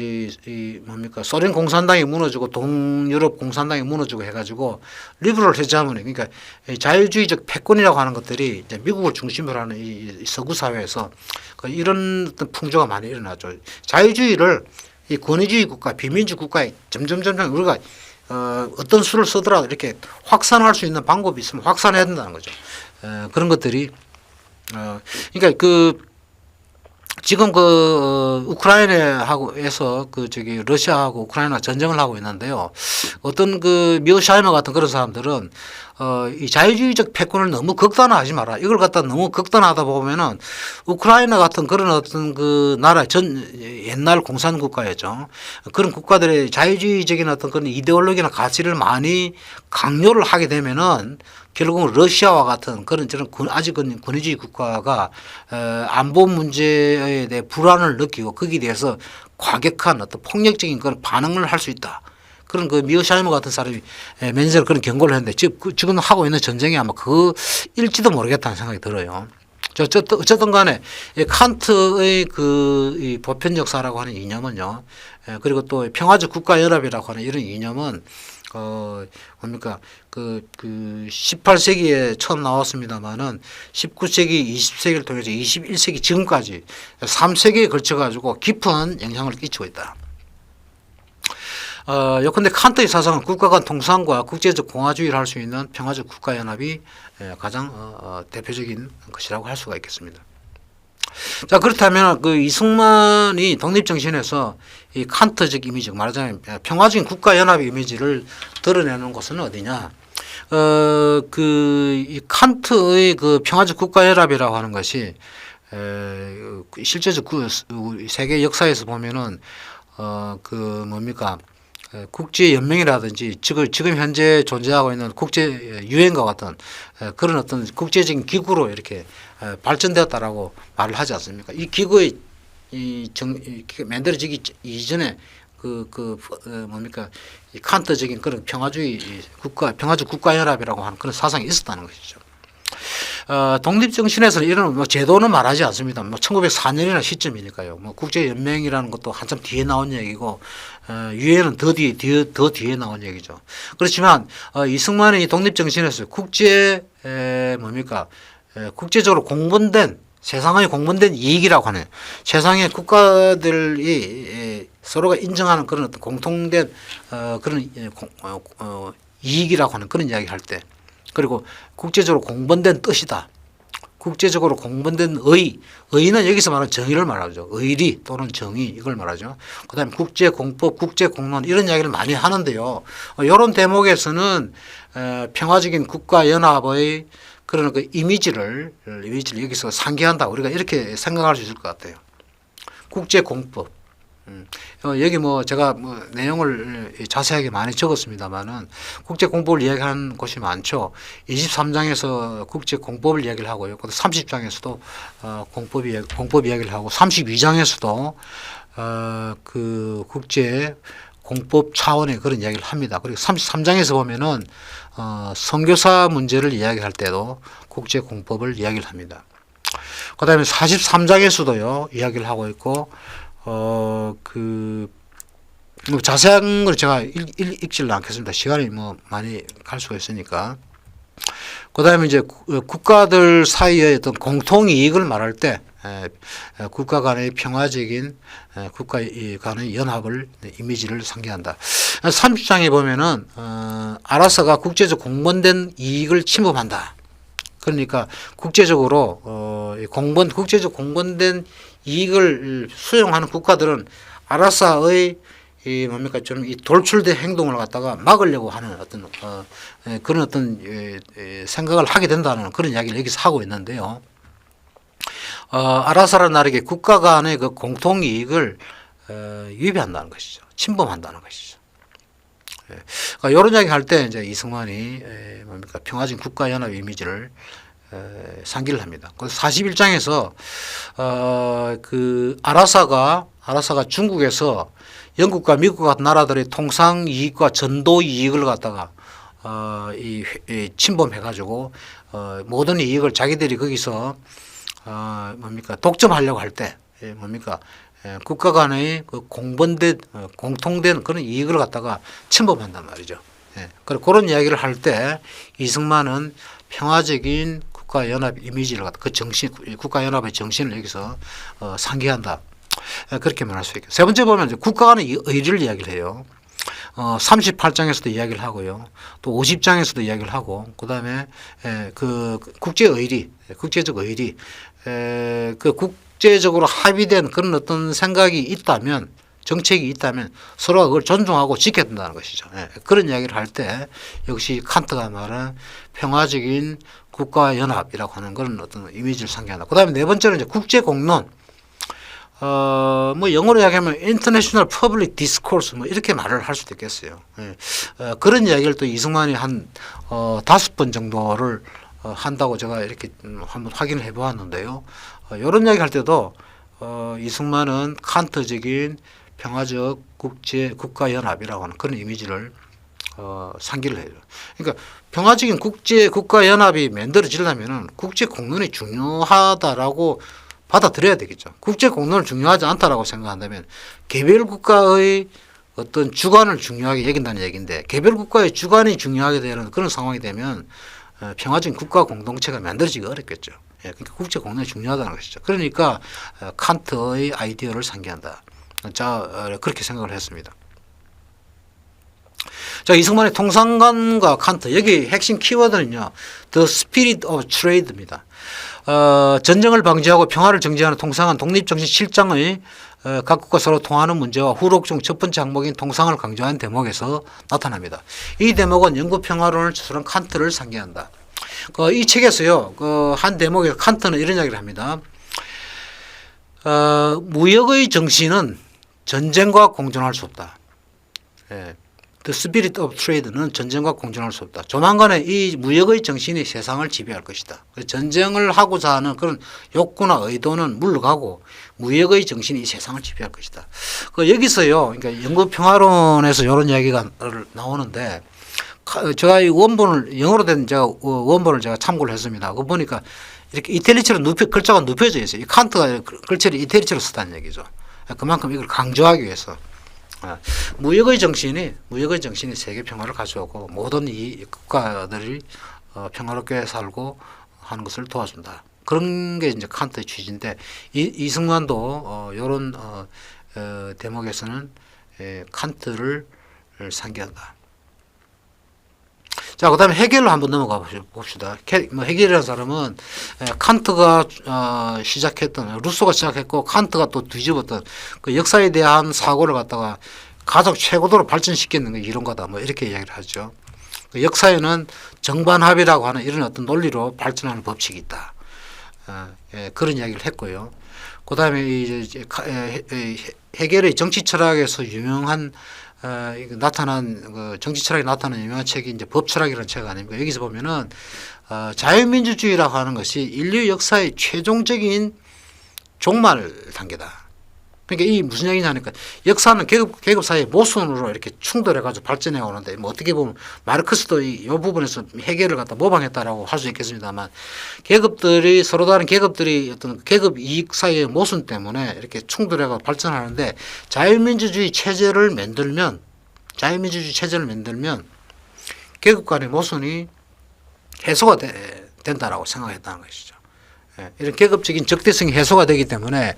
소련 공산당이 무너지고 동유럽 공산당이 무너지고 해가지고 리버럴 헤저머니 그러니까 자유주의적 패권이라고 하는 것들이 이제 미국을 중심으로 하는 이 서구 사회에서 이런 어떤 풍조가 많이 일어나죠. 자유주의를 이 권위주의 국가, 비민주 국가에 점점 우리가 어떤 수를 쓰더라도 이렇게 확산할 수 있는 방법이 있으면 확산해야 된다는 거죠. 그런 것들이 그러니까 지금 우크라이나하고에서 러시아하고 우크라이나 전쟁을 하고 있는데요. 어떤 미오샤이머 같은 그런 사람들은 이 자유주의적 패권을 너무 극단화하지 마라. 이걸 갖다 너무 극단화하다 보면은 우크라이나 같은 그런 어떤 나라 옛날 공산 국가였죠. 그런 국가들의 자유주의적인 어떤 그런 이데올로기나 가치를 많이 강요를 하게 되면은 결국은 러시아와 같은 그런 저런 아직 권위주의 국가가 안보 문제에 대해 불안을 느끼고 거기에 대해서 과격한 어떤 폭력적인 그런 반응을 할 수 있다. 그런 미어샤이머 같은 사람이 맨제로 그런 경고를 했는데 지금 하고 있는 전쟁이 아마 그일지도 모르겠다는 생각이 들어요. 어쨌든 간에 칸트의 이 보편적사라고 하는 이념은요. 그리고 또 평화적 국가연합이라고 하는 이런 이념은 뭡니까 18세기에 처음 나왔습니다만은 19세기, 20세기를 통해서 21세기 지금까지 3세기에 걸쳐 가지고 깊은 영향을 끼치고 있다. 요컨대 칸트의 사상은 국가 간 통상과 국제적 공화주의를 할 수 있는 평화적 국가연합이 가장 대표적인 것이라고 할 수가 있겠습니다. 자, 그렇다면 이승만이 독립정신에서 이 칸트적 이미지, 말하자면 평화적인 국가연합의 이미지를 드러내는 곳은 어디냐? 이 칸트의 평화적 국가연합이라고 하는 것이 실제적 세계 역사에서 보면은 뭡니까? 국제연맹이라든지 지금 현재 존재하고 있는 국제 유엔과 같은 그런 어떤 국제적인 기구로 이렇게 발전되었다라고 말을 하지 않습니까? 이 기구의 만들어지기 이전에 뭡니까? 이 칸트적인 그런 평화적 국가연합이라고 하는 그런 사상이 있었다는 것이죠. 독립정신에서는 이런 제도는 말하지 않습니다. 1904년이나 시점이니까요. 국제연맹이라는 것도 한참 뒤에 나온 얘기고, 유엔은 더 뒤에 나온 얘기죠. 그렇지만, 이승만의 독립정신에서 국제적으로 세상의 공분된 이익이라고 하는 세상의 국가들이 서로가 인정하는 그런 어떤 공통된 그런 이익이라고 하는 그런 이야기를 할 때, 그리고 국제적으로 공분된 뜻이다. 국제적으로 공분된 의는 여기서 말하는 정의를 말하죠. 의리 또는 정의 이걸 말하죠. 그다음에 국제공법, 국제공론 이런 이야기를 많이 하는데요. 이런 대목에서는 평화적인 국가연합의 그런 이미지를 여기서 상기한다. 우리가 이렇게 생각할 수 있을 것 같아요. 국제공법. 여기 제가 내용을 자세하게 많이 적었습니다만은 국제공법을 이야기하는 곳이 많죠. 23장에서 국제공법을 이야기를 하고요. 30장에서도 공법 이야기를 하고 32장에서도 국제공법 차원의 그런 이야기를 합니다. 그리고 33장에서 보면은 선교사 문제를 이야기할 때도 국제공법을 이야기를 합니다. 그 다음에 43장에서도요 이야기를 하고 있고 자세한 걸 제가 읽지를 않겠습니다. 시간이 많이 갈 수가 있으니까. 그 다음에 이제 국가들 사이의 어떤 공통 이익을 말할 때 국가 간의 평화적인 국가 간의 연합을 이미지를 상기한다. 30장에 보면은 알아서가 국제적 공범된 이익을 침범한다. 그러니까 국제적으로 국제적 공범된 이익을 수용하는 국가들은 아라사의 좀 이 돌출된 행동을 갖다가 막으려고 하는 어떤 그런 어떤 생각을 하게 된다는 그런 이야기를 여기서 하고 있는데요. 아라사라는 나라에게 국가 간의 그 공통 이익을 위배한다는 것이죠. 침범한다는 것이죠. 그러니까 이런 이야기 할 때 이제 이승만이 평화적인 국가연합 이미지를 상기를 합니다. 그래서 41장에서 아라사가 중국에서 영국과 미국 같은 나라들의 통상 이익과 전도 이익을 갖다가 침범해가지고 모든 이익을 자기들이 거기서 독점하려고 할 때 국가 간의 공통된 그런 이익을 갖다가 침범한단 말이죠. 그리고 그런 이야기를 할 때 이승만은 평화적인 국가연합 이미지를 갖다 국가연합의 정신을 여기서 상기한다. 그렇게 말할 수 있겠습니다. 세 번째 보면 국가 간의 의리를 이야기를 해요. 38장에서도 이야기를 하고요. 또 50장에서도 이야기를 하고, 그 다음에 그 국제적 의리, 그 국제적으로 합의된 그런 어떤 생각이 있다면, 정책이 있다면 서로가 그걸 존중하고 지켜야 된다는 것이죠. 그런 이야기를 할 때 역시 칸트가 말한 평화적인 국가 연합이라고 하는 그런 어떤 이미지를 상기한다. 그 다음에 네 번째는 이제 국제 공론. 뭐 영어로 이야기하면 international public discourse 뭐 이렇게 말을 할 수도 있겠어요. 그런 이야기를 또 이승만이 한 5번 정도를 한다고 제가 이렇게 한번 확인을 해 보았는데요. 이런 이야기 할 때도 이승만은 칸트적인 평화적 국가연합이라고 하는 그런 이미지를 상기를 해요. 그러니까 평화적인 국가연합이 만들어지려면은 국제 공론이 중요하다라고 받아들여야 되겠죠. 국제 공론을 중요하지 않다라고 생각한다면 개별 국가의 어떤 주관을 중요하게 여긴다는 얘기인데, 개별 국가의 주관이 중요하게 되는 그런 상황이 되면 평화적인 국가 공동체가 만들어지기 어렵겠죠. 그러니까 국제 공론이 중요하다는 것이죠. 그러니까 칸트의 아이디어를 상기한다. 자, 그렇게 생각을 했습니다. 자, 이승만의 통상관과 칸트, 여기 핵심 키워드는요, The Spirit of Trade입니다. 전쟁을 방지하고 평화를 정지하는 통상한 독립정신 실장의 각국과 서로 통하는 문제와 후록 중 첫 번째 항목인 통상을 강조한 대목에서 나타납니다. 이 대목은 영구 평화론을 추출한 칸트를 상기한다. 이 책에서요, 한 대목에 칸트는 이런 이야기를 합니다. 무역의 정신은 전쟁과 공존할 수 없다. The spirit of trade는 전쟁과 공존할 수 없다. 조만간에 이 무역의 정신이 세상을 지배할 것이다. 전쟁을 하고자 하는 그런 욕구나 의도는 물러가고 무역의 정신이 이 세상을 지배할 것이다. 여기서요, 그러니까 영구 평화론에서 이런 이야기가 나오는데, 제가 이 원본을 영어로 된 원본을 제가 참고를 했습니다. 그거 보니까 이렇게 이탈리처럼 글자가 눕혀져 있어요. 이 칸트가 글자를 이탈리처럼 쓰다는 얘기죠. 그만큼 이걸 강조하기 위해서. 무역의 정신이 세계 평화를 가져오고 모든 이 국가들이 평화롭게 살고 하는 것을 도와준다. 그런 게 이제 칸트의 취지인데, 이승만도 이런 대목에서는 칸트를 상기한다. 자, 그 다음에 해겔로 한번 넘어가 봅시다. 해겔이라는 사람은 칸트가 시작했던, 루소가 시작했고 칸트가 또 뒤집었던 그 역사에 대한 사고를 갖다가 가장 최고도로 발전시키는 게 이론가다, 뭐 이렇게 이야기를 하죠. 역사에는 정반합이라고 하는 이런 어떤 논리로 발전하는 법칙이 있다. 그런 이야기를 했고요. 그 다음에 해겔의 정치 철학에서 유명한 나타난 정치 철학이 나타난 유명한 책이 이제 법철학이라는 책 아닙니까? 여기서 보면은 자유민주주의라고 하는 것이 인류 역사의 최종적인 종말 단계다. 그러니까 이 무슨 얘기냐니까, 역사는 계급 사이의 모순으로 이렇게 충돌해 가지고 발전해 오는데, 뭐 어떻게 보면 마르크스도 이 부분에서 해결을 갖다 모방했다라고 할 수 있겠습니다만, 계급들이 서로 다른 계급들이 어떤 계급 이익 사이의 모순 때문에 이렇게 충돌해 가지고 발전하는데, 자유민주주의 체제를 만들면 계급 간의 모순이 해소가 된다라고 생각했다는 것이죠. 이런 계급적인 적대성이 해소가 되기 때문에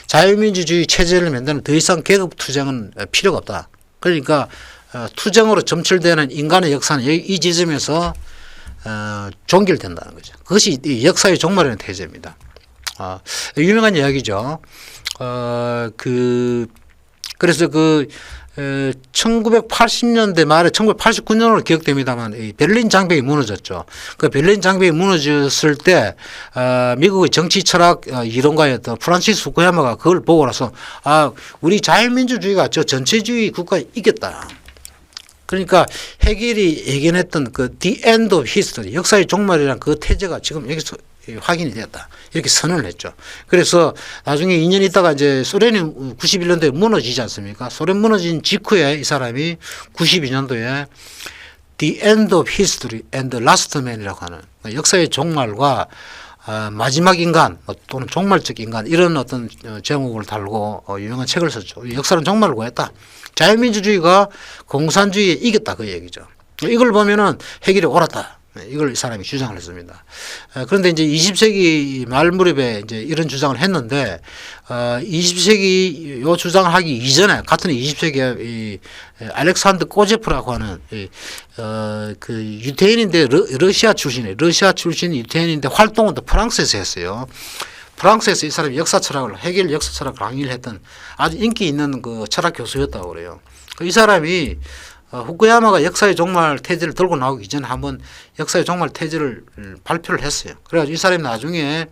자유민주주의 체제를 만드는 더 이상 계급 투쟁은 필요가 없다. 그러니까 투쟁으로 점철되는 인간의 역사는 이 지점에서 종결된다는 거죠. 그것이 역사의 종말이라는 태제입니다. 유명한 이야기죠. 그래서 1980년대 말에 1989년으로 기억됩니다만, 이 베를린 장벽이 무너졌죠. 그 베를린 장벽이 무너졌을 때 미국의 정치 철학 이론가였던 프란시스 후쿠야마가 그걸 보고 나서 우리 자유민주주의가 저 전체주의 국가에 이겼다. 그러니까 해겔이 예견했던 그 The End of History, 역사의 종말이라는 그 태제가 지금 여기서 확인이 되었다. 이렇게 선언을 했죠. 그래서 나중에 2년 있다가 이제 소련이 91년도에 무너지지 않습니까? 소련 무너진 직후에 이 사람이 92년도에 The End of History and the Last Man이라고 하는 역사의 종말과 마지막 인간 또는 종말적 인간, 이런 어떤 제목을 달고 유명한 책을 썼죠. 역사는 종말을 구했다. 자유민주주의가 공산주의에 이겼다, 그 얘기죠. 이걸 보면은 해결이 옳았다. 이걸 이 사람이 주장을 했습니다. 그런데 이제 20세기 말 무렵에 이제 이런 주장을 했는데 20세기 요 주장을 하기 이전에 같은 20세기에 이 알렉산더 꼬제프라고 하는 그 유태인인데 러시아 출신 유태인인데 활동은 또 프랑스에서 했어요. 프랑스에서 이 사람이 역사 철학을 헤겔 역사 철학 강의를 했던 아주 인기 있는 그 철학 교수였다고 그래요. 이 사람이 후쿠야마가 역사의 종말 테즈를 들고 나오기 전에 한번 역사의 종말 테즈를 발표를 했어요. 그래가지고 이 사람이 나중에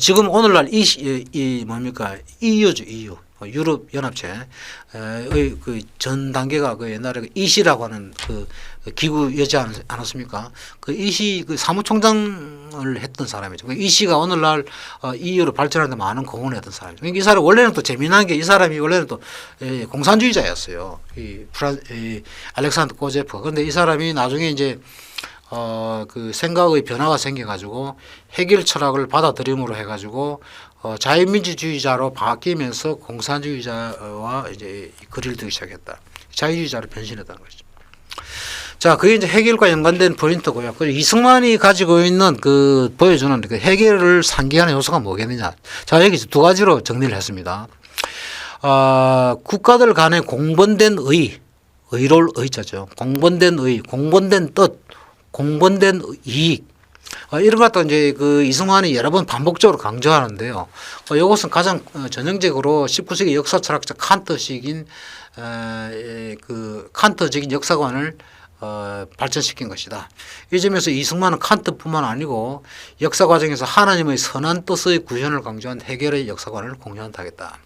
지금 오늘날 이 뭡니까 EU죠, EU. 유럽 연합체의 그 전 단계가 그 옛날에 그 EC라고 하는 그 기구였지 않았습니까? 그 EC 그 사무총장을 했던 사람이죠. 그 EC가 오늘날 EU로 발전하는데 많은 공헌을 했던 사람이죠. 그러니까 이 사람 원래는 또 재미난 게 이 사람이 원래는 또 공산주의자였어요. 이 알렉산더 꼬제프. 그런데 이 사람이 나중에 이제 그 생각의 변화가 생겨가지고 헤겔 철학을 받아들임으로 해가지고 자유민주주의자로 바뀌면서 공산주의자와 이제 거리를 두기 시작했다. 자유주의자로 변신했다는 거죠. 자, 그게 이제 헤겔과 연관된 포인트고요. 그리고 이승만이 가지고 있는 그 보여주는 그 헤겔을 상기하는 요소가 뭐겠느냐. 자, 여기 두 가지로 정리를 했습니다. 국가들 간의 공번된 의로울 의자죠. 공번된 공번된 뜻, 공번된 이익. 이런 것도 이제 그 이승만이 여러 번 반복적으로 강조하는데요. 이것은 가장 전형적으로 19세기 역사 철학자 칸트식인 그 칸트적인 역사관을 발전시킨 것이다. 이 점에서 이승만은 칸트뿐만 아니고 역사 과정에서 하나님의 선한 뜻의 구현을 강조한 헤겔의 역사관을 공유한다겠다.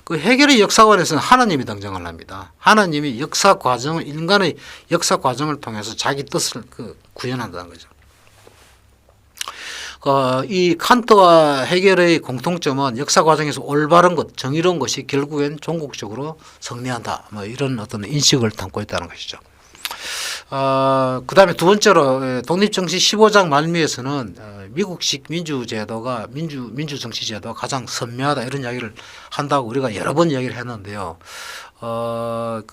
그 헤겔의 역사관에서는 하나님이 등장을 합니다. 하나님이 역사 과정을 인간의 역사 과정을 통해서 자기 뜻을 구현한다는 거죠. 이 칸트와 헤겔의 공통점은 역사 과정에서 올바른 것, 정의로운 것이 결국엔 종국적으로 승리한다. 뭐 이런 어떤 인식을 담고 있다는 것이죠. 그 다음에 두 번째로 독립정치 15장 말미에서는 미국식 민주제도가 민주정치제도가 가장 선명하다 이런 이야기를 한다고 우리가 여러 번 이야기를 했는데요.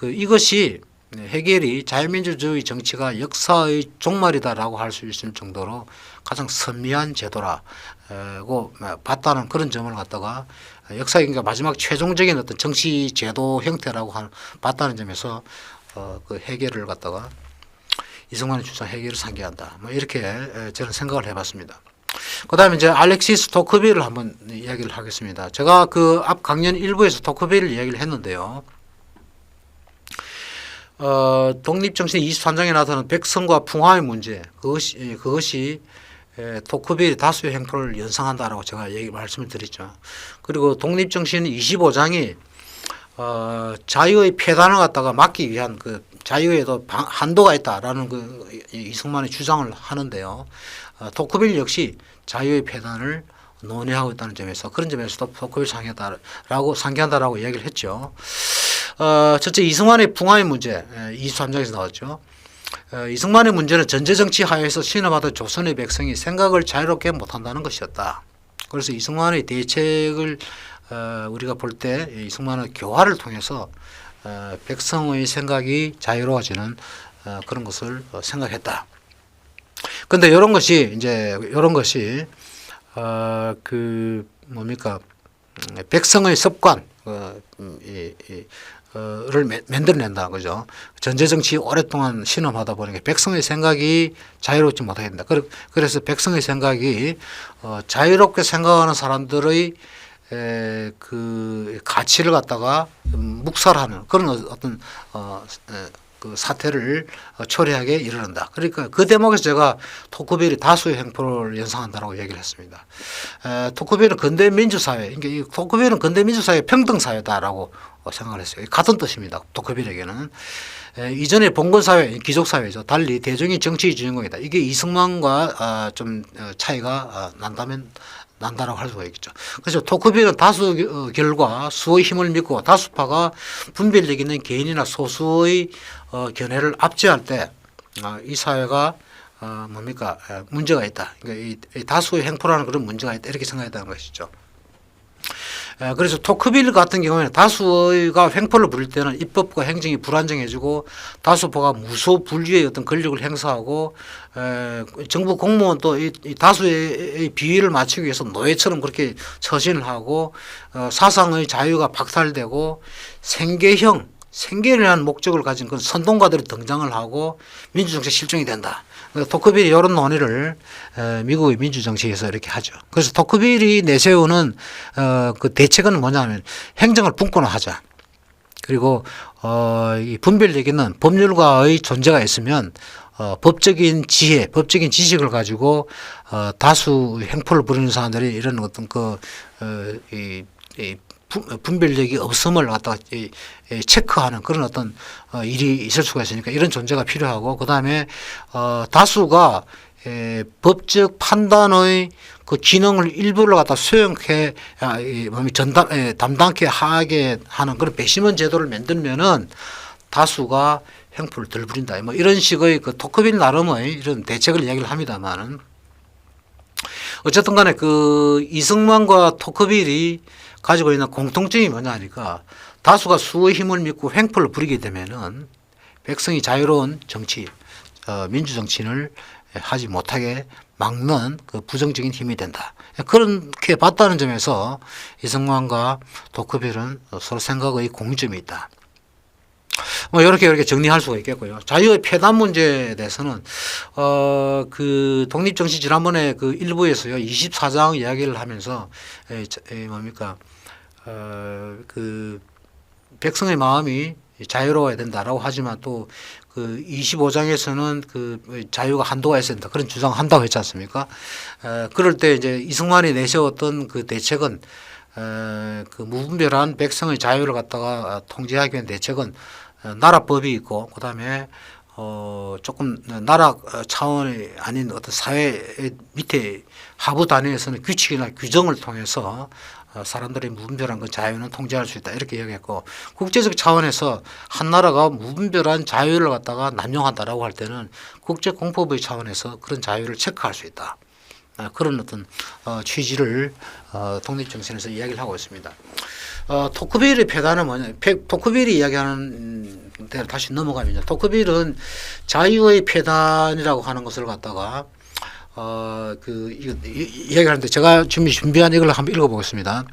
이것이 헤겔이 자유민주주의 정치가 역사의 종말이다라고 할 수 있을 정도로 가장 선미한 제도라고 봤다는 그런 점을 갖다가 역사의 마지막 최종적인 어떤 정치 제도 형태라고 봤다는 점에서 그 헤겔을 갖다가 이승만의 주장 헤겔을 상기한다. 뭐 이렇게 저는 생각을 해봤습니다. 그 다음에 이제 알렉시스 토크빌을 한번 이야기를 하겠습니다. 제가 그 앞 강연 1부에서 토크빌을 이야기를 했는데요. 독립정신 23장에 나타나는 백성과 풍화의 문제 그것이 토크빌의 다수의 행포를 연상한다라고 제가 말씀을 드렸죠. 그리고 독립정신 25장이 자유의 폐단을 갖다가 막기 위한 그 자유에도 한도가 있다라는 그 이승만의 주장을 하는데요. 토크빌 역시 자유의 폐단을 논의하고 있다는 점에서 그런 점에서도 토크빌 상기한다라고 이야기를 했죠. 첫째 이승만의 풍화의 문제 23장에서 나왔죠. 이승만의 문제는 전제정치 하에서 신음하던 조선의 백성이 생각을 자유롭게 못한다는 것이었다. 그래서 이승만의 대책을 우리가 볼 때 이승만의 교화를 통해서 백성의 생각이 자유로워지는 그런 것을 생각했다. 그런데 이런 것이 그 뭡니까 백성의 습관 를 만들어낸다 그죠. 전제정치 오랫동안 신음하다 보니까 백성의 생각이 자유롭지 못하게 된다. 그래서 백성의 생각이 자유롭게 생각하는 사람들의 그 가치를 갖다가 묵살하는 그런 어떤 그 사태를 초래하게 이르는다. 그러니까 그 대목에서 제가 토크빌이 다수의 행포를 연상한다라고 얘기를 했습니다. 토크빌은 근대 민주사회, 그러니까 토크빌은 근대 민주사회 평등사회다라고 생각을 했어요. 같은 뜻입니다. 토크빌에게는. 이전에 봉건사회, 귀족사회죠. 달리 대중이 정치의 주인공이다. 이게 이승만과 좀 차이가 난다라고 할 수가 있겠죠. 그래서 토크빌은 다수 결과 수의 힘을 믿고 다수파가 분별력 있는 개인이나 소수의 견해를 압제할 때 이 사회가 뭡니까 문제가 있다. 그러니까 이 다수의 행포라는 그런 문제가 있다. 이렇게 생각했다는 것이죠. 그래서 토크빌 같은 경우에는 다수가 횡포를 부릴 때는 입법과 행정이 불안정해지고 다수파가 무소불위의 어떤 권력을 행사하고 정부 공무원 또 이 다수의 비위를 맞추기 위해서 노예처럼 그렇게 처신을 하고 사상의 자유가 박탈되고 생계를 한 목적을 가진 그런 선동가들이 등장을 하고 민주정책 실종이 된다. 토크빌이 이런 논의를 미국의 민주정치에서 이렇게 하죠. 그래서 토크빌이 내세우는 그 대책은 뭐냐면 행정을 분권화하자. 그리고 이 분별력에는 법률가의 존재가 있으면 법적인 지혜, 법적인 지식을 가지고 다수 행포를 부리는 사람들이 이런 어떤 분별력이 없음을 갖다가 체크하는 그런 어떤 일이 있을 수가 있으니까 이런 존재가 필요하고, 그다음에 다수가 법적 판단의 그 기능을 일부를 갖다 수용해 담당케 하게 하는 그런 배심원 제도를 만들면은 다수가 횡포를 덜 부린다. 뭐 이런 식의 그 토크빌 나름의 이런 대책을 이야기를 합니다만은, 어쨌든 간에 그 이승만과 토크빌이 가지고 있는 공통점이 뭐냐 하니까 다수가 수의 힘을 믿고 횡포를 부리게 되면은 백성이 자유로운 정치, 민주정치를 하지 못하게 막는 그 부정적인 힘이 된다. 그렇게 봤다는 점에서 이승만과 토크빌은 서로 생각의 공통점이 있다. 뭐 이렇게 정리할 수가 있겠고요. 자유의 폐단 문제에 대해서는 그 독립정치 지난번에 그 일부에서요 24장 이야기를 하면서 그 백성의 마음이 자유로워야 된다라고 하지만 또 그 25장에서는 그 자유가 한도가 있어야 된다 그런 주장을 한다고 했지 않습니까? 그럴 때 이제 이승만이 내세웠던 그 대책은 그 무분별한 백성의 자유를 갖다가 통제하기 위한 대책은 나라법이 있고, 그다음에 조금 나라 차원이 아닌 어떤 사회 밑에 하부 단위에서는 규칙이나 규정을 통해서 사람들의 무분별한 그 자유는 통제할 수 있다 이렇게 이야기했고, 국제적 차원에서 한 나라가 무분별한 자유를 갖다가 남용한다라고 할 때는 국제공법의 차원에서 그런 자유를 체크할 수 있다. 그런 어떤 취지를 독립정신에서 이야기를 하고 있습니다. 토크빌의 폐단은 뭐냐? 토크빌이 이야기하는 대로 다시 넘어가면요. 토크빌은 자유의 폐단이라고 하는 것을 갖다가 이야기하는데 제가 준비한 이걸 한번 읽어보겠습니다.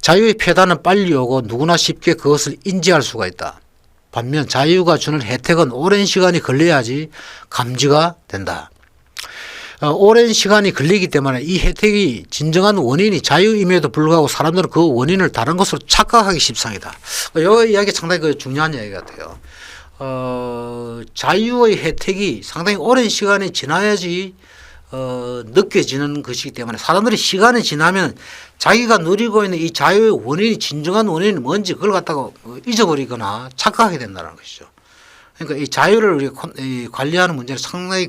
자유의 폐단은 빨리 오고 누구나 쉽게 그것을 인지할 수가 있다. 반면 자유가 주는 혜택은 오랜 시간이 걸려야지 감지가 된다. 오랜 시간이 걸리기 때문에 이 혜택이 진정한 원인이 자유임에도 불구하고 사람들은 그 원인을 다른 것으로 착각하기 십상이다. 이 이야기 상당히 중요한 이야기 같아요. 자유의 혜택이 상당히 오랜 시간이 지나야지 느껴지는 것이기 때문에 사람들이 시간이 지나면 자기가 누리고 있는 이 자유의 원인이 진정한 원인이 뭔지 그걸 갖다가 잊어버리거나 착각하게 된다는 것이죠. 그러니까 이 자유를 관리하는 문제는 상당히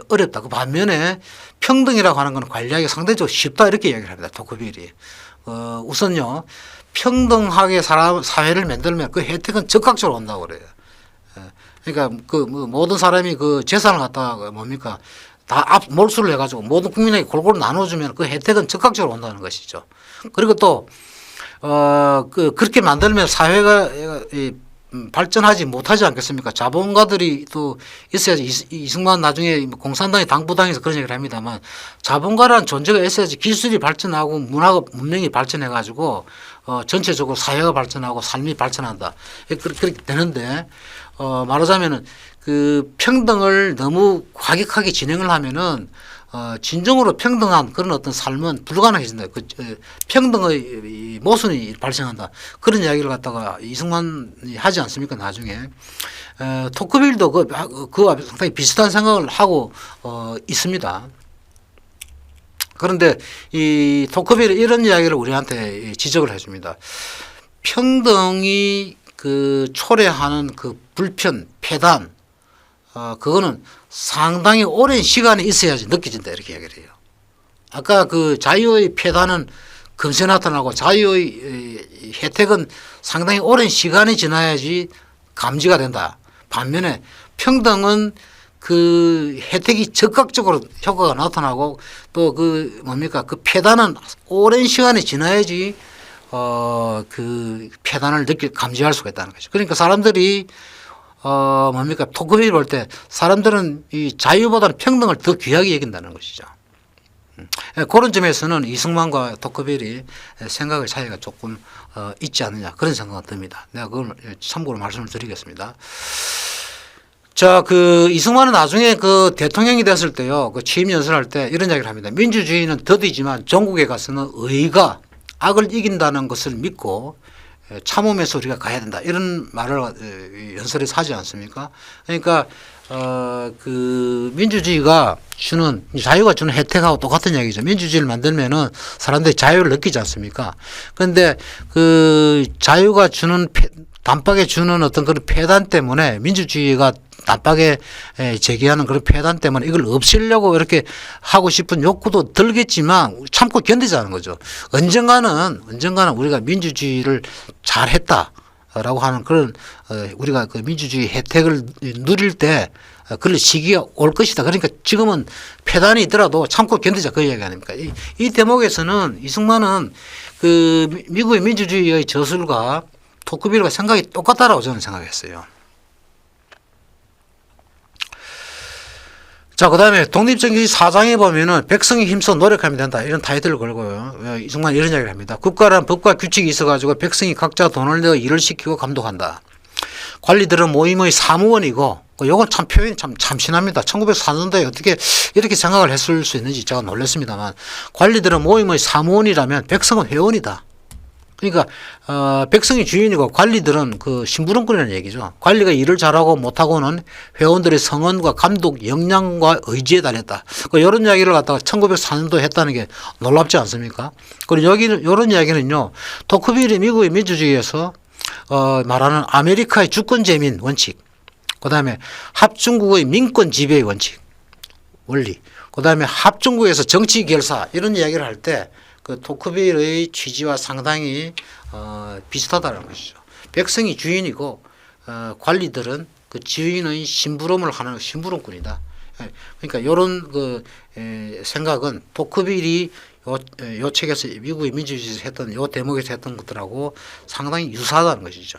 어렵다. 그 반면에 평등이라고 하는 건 관리하기가 상대적으로 쉽다 이렇게 이야기를 합니다. 토크빌이. 우선요 평등하게 사회를 만들면 그 혜택은 즉각적으로 온다고 그래요. 그러니까 모든 사람이 그 재산을 갖다가 뭡니까 다 몰수를 해가지고 모든 국민에게 골고루 나눠주면 그 혜택은 즉각적으로 온다는 것이죠. 그리고 또 그렇게 만들면 사회가 발전하지 못하지 않겠습니까? 자본가들이 또 있어야지. 이승만 나중에 공산당이 당부당에서 그런 얘기를 합니다만 자본가라는 존재가 있어야지 기술이 발전하고 문화가 문명이 발전해가지고 전체적으로 사회가 발전하고 삶이 발전한다. 그렇게 되는데 말하자면은 그 평등을 너무 과격하게 진행을 하면은 진정으로 평등한 그런 어떤 삶은 불가능해진다. 평등의 모순이 발생한다. 그런 이야기를 갖다가 이승만이 하지 않습니까? 나중에 토크빌도 그와 상당히 비슷한 생각을 하고 있습니다. 그런데 이 토크빌이 이런 이야기를 우리한테 지적을 해줍니다. 평등이 초래하는 그 불편, 폐단, 그거는 상당히 오랜 시간이 있어야지 느껴진다 이렇게 얘기를 해요. 아까 그 자유의 폐단은 금세 나타나고 자유의 혜택은 상당히 오랜 시간이 지나야지 감지가 된다. 반면에 평등은 그 혜택이 즉각적으로 효과가 나타나고 또 그 폐단은 오랜 시간이 지나야지 그 폐단을 감지할 수가 있다는 거죠. 그러니까 사람들이 뭡니까 토크빌 볼 때 사람들은 이 자유보다는 평등을 더 귀하게 여긴다는 것이죠. 그런 점에서는 이승만과 토크빌이 생각의 차이가 조금 있지 않느냐 그런 생각이 듭니다. 내가 그걸 참고로 말씀을 드리겠습니다. 자, 그 이승만은 나중에 그 대통령이 됐을 때요, 그 취임 연설할 때 이런 이야기를 합니다. 민주주의는 더디지만 전국에 가서는 의가 악을 이긴다는 것을 믿고 참으면서 우리가 가야 된다. 이런 말을 연설에서 하지 않습니까? 그러니까 그 민주주의가 주는 자유가 주는 혜택하고 똑같은 이야기죠. 민주주의를 만들면은 사람들이 자유를 느끼지 않습니까? 그런데 그 자유가 주는 단박에 주는 어떤 그런 폐단 때문에 민주주의가 단박에 제기하는 그런 폐단 때문에 이걸 없애려고 이렇게 하고 싶은 욕구도 들겠지만 참고 견디자는 거죠. 언젠가는 우리가 민주주의를 잘했다라고 하는 그런 우리가 그 민주주의 혜택을 누릴 때 그럴 시기가 올 것이다. 그러니까 지금은 폐단이 있더라도 참고 견디자 그 이야기 아닙니까? 이 대목에서는 이승만은 그 미국의 민주주의의 저술과 토크빌과 생각이 똑같다라고 저는 생각했어요. 자, 그 다음에 독립정치 4장에 보면은 백성이 힘써 노력하면 된다. 이런 타이틀을 걸고요. 이승만 이런 이야기를 합니다. 국가란 법과 규칙이 있어가지고 백성이 각자 돈을 내어 일을 시키고 감독한다. 관리들은 모임의 사무원이고, 요건 참 표현이 참 참신합니다. 1904년도에 어떻게 이렇게 생각을 했을 수 있는지 제가 놀랐습니다만, 관리들은 모임의 사무원이라면 백성은 회원이다. 그러니까 백성이 주인이고 관리들은 그 심부름꾼이라는 얘기죠. 관리가 일을 잘하고 못하고는 회원들의 성원과 감독, 역량과 의지에 달렸다. 이런 이야기를 갖다가 1904년도에 했다는 게 놀랍지 않습니까? 그리고 여기는 이런 이야기는요. 토크빌이 미국의 민주주의에서 말하는 아메리카의 주권 재민 원칙, 그 다음에 합중국의 민권 지배의 원칙, 원리, 그 다음에 합중국에서 정치 결사 이런 이야기를 할 때 그 토크빌의 취지와 상당히 비슷하다는 것이죠. 백성이 주인이고 관리들은 그 주인의 심부름을 하는 심부름꾼이다. 그러니까 이런 그 생각은 토크빌이 요 책에서 미국의 민주주의에서 했던 요 대목에서 했던 것들하고 상당히 유사하다는 것이죠.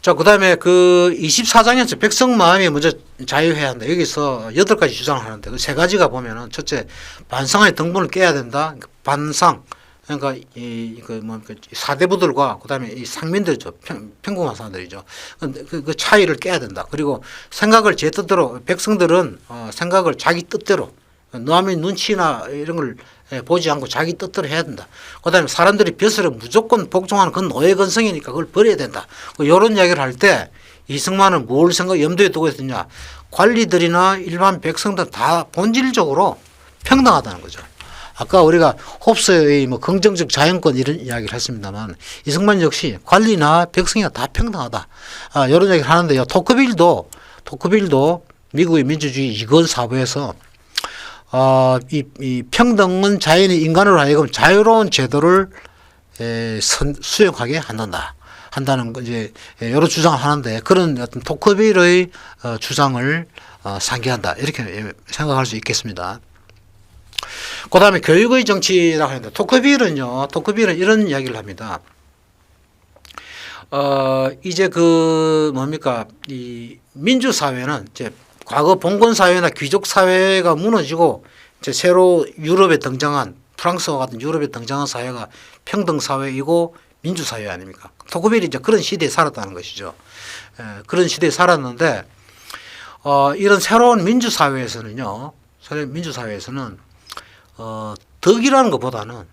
자, 그 다음에 그 24장에서 백성 마음이 먼저 자유해야 한다. 여기서 8가지 주장을 하는데 그 3가지가 보면은 첫째, 반상의 등분을 깨야 된다. 반상. 그러니까 사대부들과 그 다음에 이 상민들이죠. 평범한 사람들이죠. 그 차이를 깨야 된다. 그리고 생각을 제 뜻대로, 백성들은 생각을 자기 뜻대로 남의 눈치나 이런 걸 보지 않고 자기 뜻대로 해야 된다. 그 다음에 사람들이 벼슬에 무조건 복종하는 그건 노예 근성이니까 그걸 버려야 된다. 이런 이야기를 할 때 이승만은 뭘 염두에 두고 있었냐. 관리들이나 일반 백성들 다 본질적으로 평등하다는 거죠. 아까 우리가 홉스의 뭐 긍정적 자연권 이런 이야기를 했습니다만 이승만 역시 관리나 백성이나 다 평등하다. 이런 이야기를 하는데요. 토크빌도 미국의 민주주의 2권 사부에서 이 평등은 자연이 인간으로 하여금 자유로운 제도를 수용하게 한다는 이제 여러 주장을 하는데 그런 어떤 토크빌의 주장을 상기한다 이렇게 생각할 수 있겠습니다. 그 다음에 교육의 정치라고 하는데 토크빌은 이런 이야기를 합니다. 이제 그 뭡니까 이 민주사회는 이제 과거 봉건사회나 귀족사회가 무너지고 이제 새로 유럽에 등장한 프랑스와 같은 유럽에 등장한 사회가 평등사회이고 민주사회 아닙니까? 토크빌이 이제 그런 시대에 살았다는 것이죠. 그런 시대에 살았는데 이런 새로운 민주사회에서는요. 덕이라는 것보다는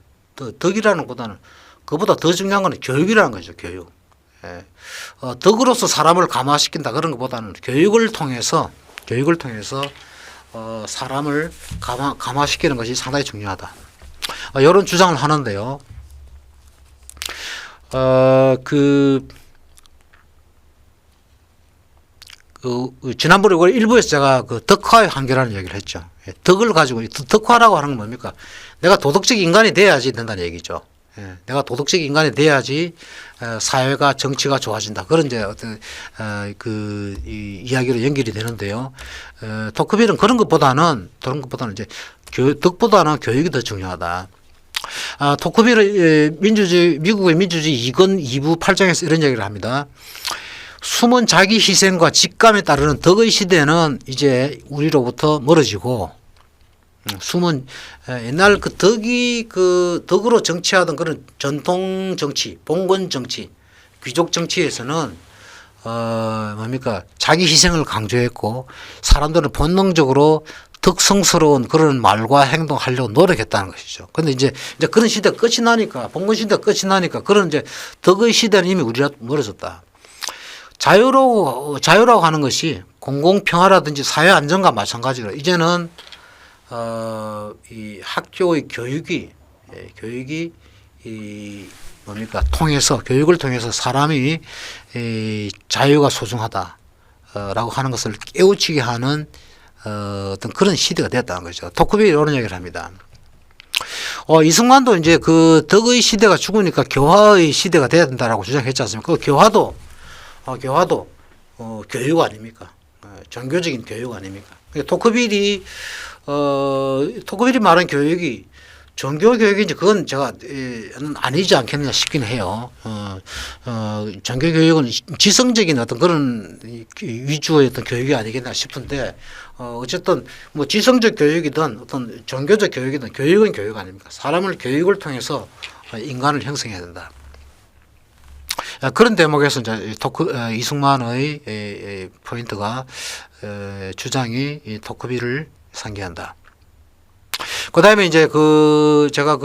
그보다 더 중요한 건 교육이라는 거죠. 교육. 덕으로서 사람을 감화시킨다 그런 것보다는 교육을 통해서 사람을 감화시키는 것이 상당히 중요하다. 이런 주장을 하는데요. 지난번에 일부에서 제가 그 덕화의 한계라는 얘기를 했죠. 덕을 가지고 덕화라고 하는 건 뭡니까? 내가 도덕적 인간이 돼야지 된다는 얘기죠. 내가 도덕적 인간이 돼야지 사회가 정치가 좋아진다. 그런 이제 어떤 이 이야기로 연결이 되는데요. 토크빌은 그런 것보다는 이제 덕보다는 교육이 더 중요하다. 토크빌은 민주주의, 미국의 민주주의 2권 2부 8장에서 이런 얘기를 합니다. 숨은 자기 희생과 직감에 따르는 덕의 시대는 이제 우리로부터 멀어지고, 숨은 옛날 그 덕으로 정치하던 그런 전통 정치, 봉건 정치, 귀족 정치에서는 뭡니까 자기 희생을 강조했고 사람들은 본능적으로 덕성스러운 그런 말과 행동하려고 노력했다는 것이죠. 그런데 이제 그런 시대가 끝이 나니까 봉건 시대가 끝이 나니까 그런 이제 덕의 시대는 이미 우리가 멀어졌다. 자유라고 하는 것이 공공평화라든지 사회 안정과 마찬가지로 이제는 이 학교의 교육이 뭡니까 통해서 교육을 통해서 사람이 자유가 소중하다라고 하는 것을 깨우치게 하는 어떤 그런 시대가 됐다는 거죠. 토크빌이 이런 얘기를 합니다. 이승만도 이제 그 덕의 시대가 죽으니까 교화의 시대가 돼야 된다라고 주장했지 않습니까? 그 교화도 교육 아닙니까? 종교적인 교육 아닙니까? 토크빌이 말한 교육이 종교 교육인지 그건 제가 아니지 않겠느냐 싶긴 해요. 종교 교육은 지성적인 어떤 그런 위주의 어떤 교육이 아니겠나 싶은데 어쨌든 뭐 지성적 교육이든 어떤 종교적 교육이든 교육은 교육 아닙니까? 사람을 교육을 통해서 인간을 형성해야 된다. 그런 대목에서 이제 이승만의 포인트가 주장이 토크빌을 상기한다. 그 다음에 이제 제가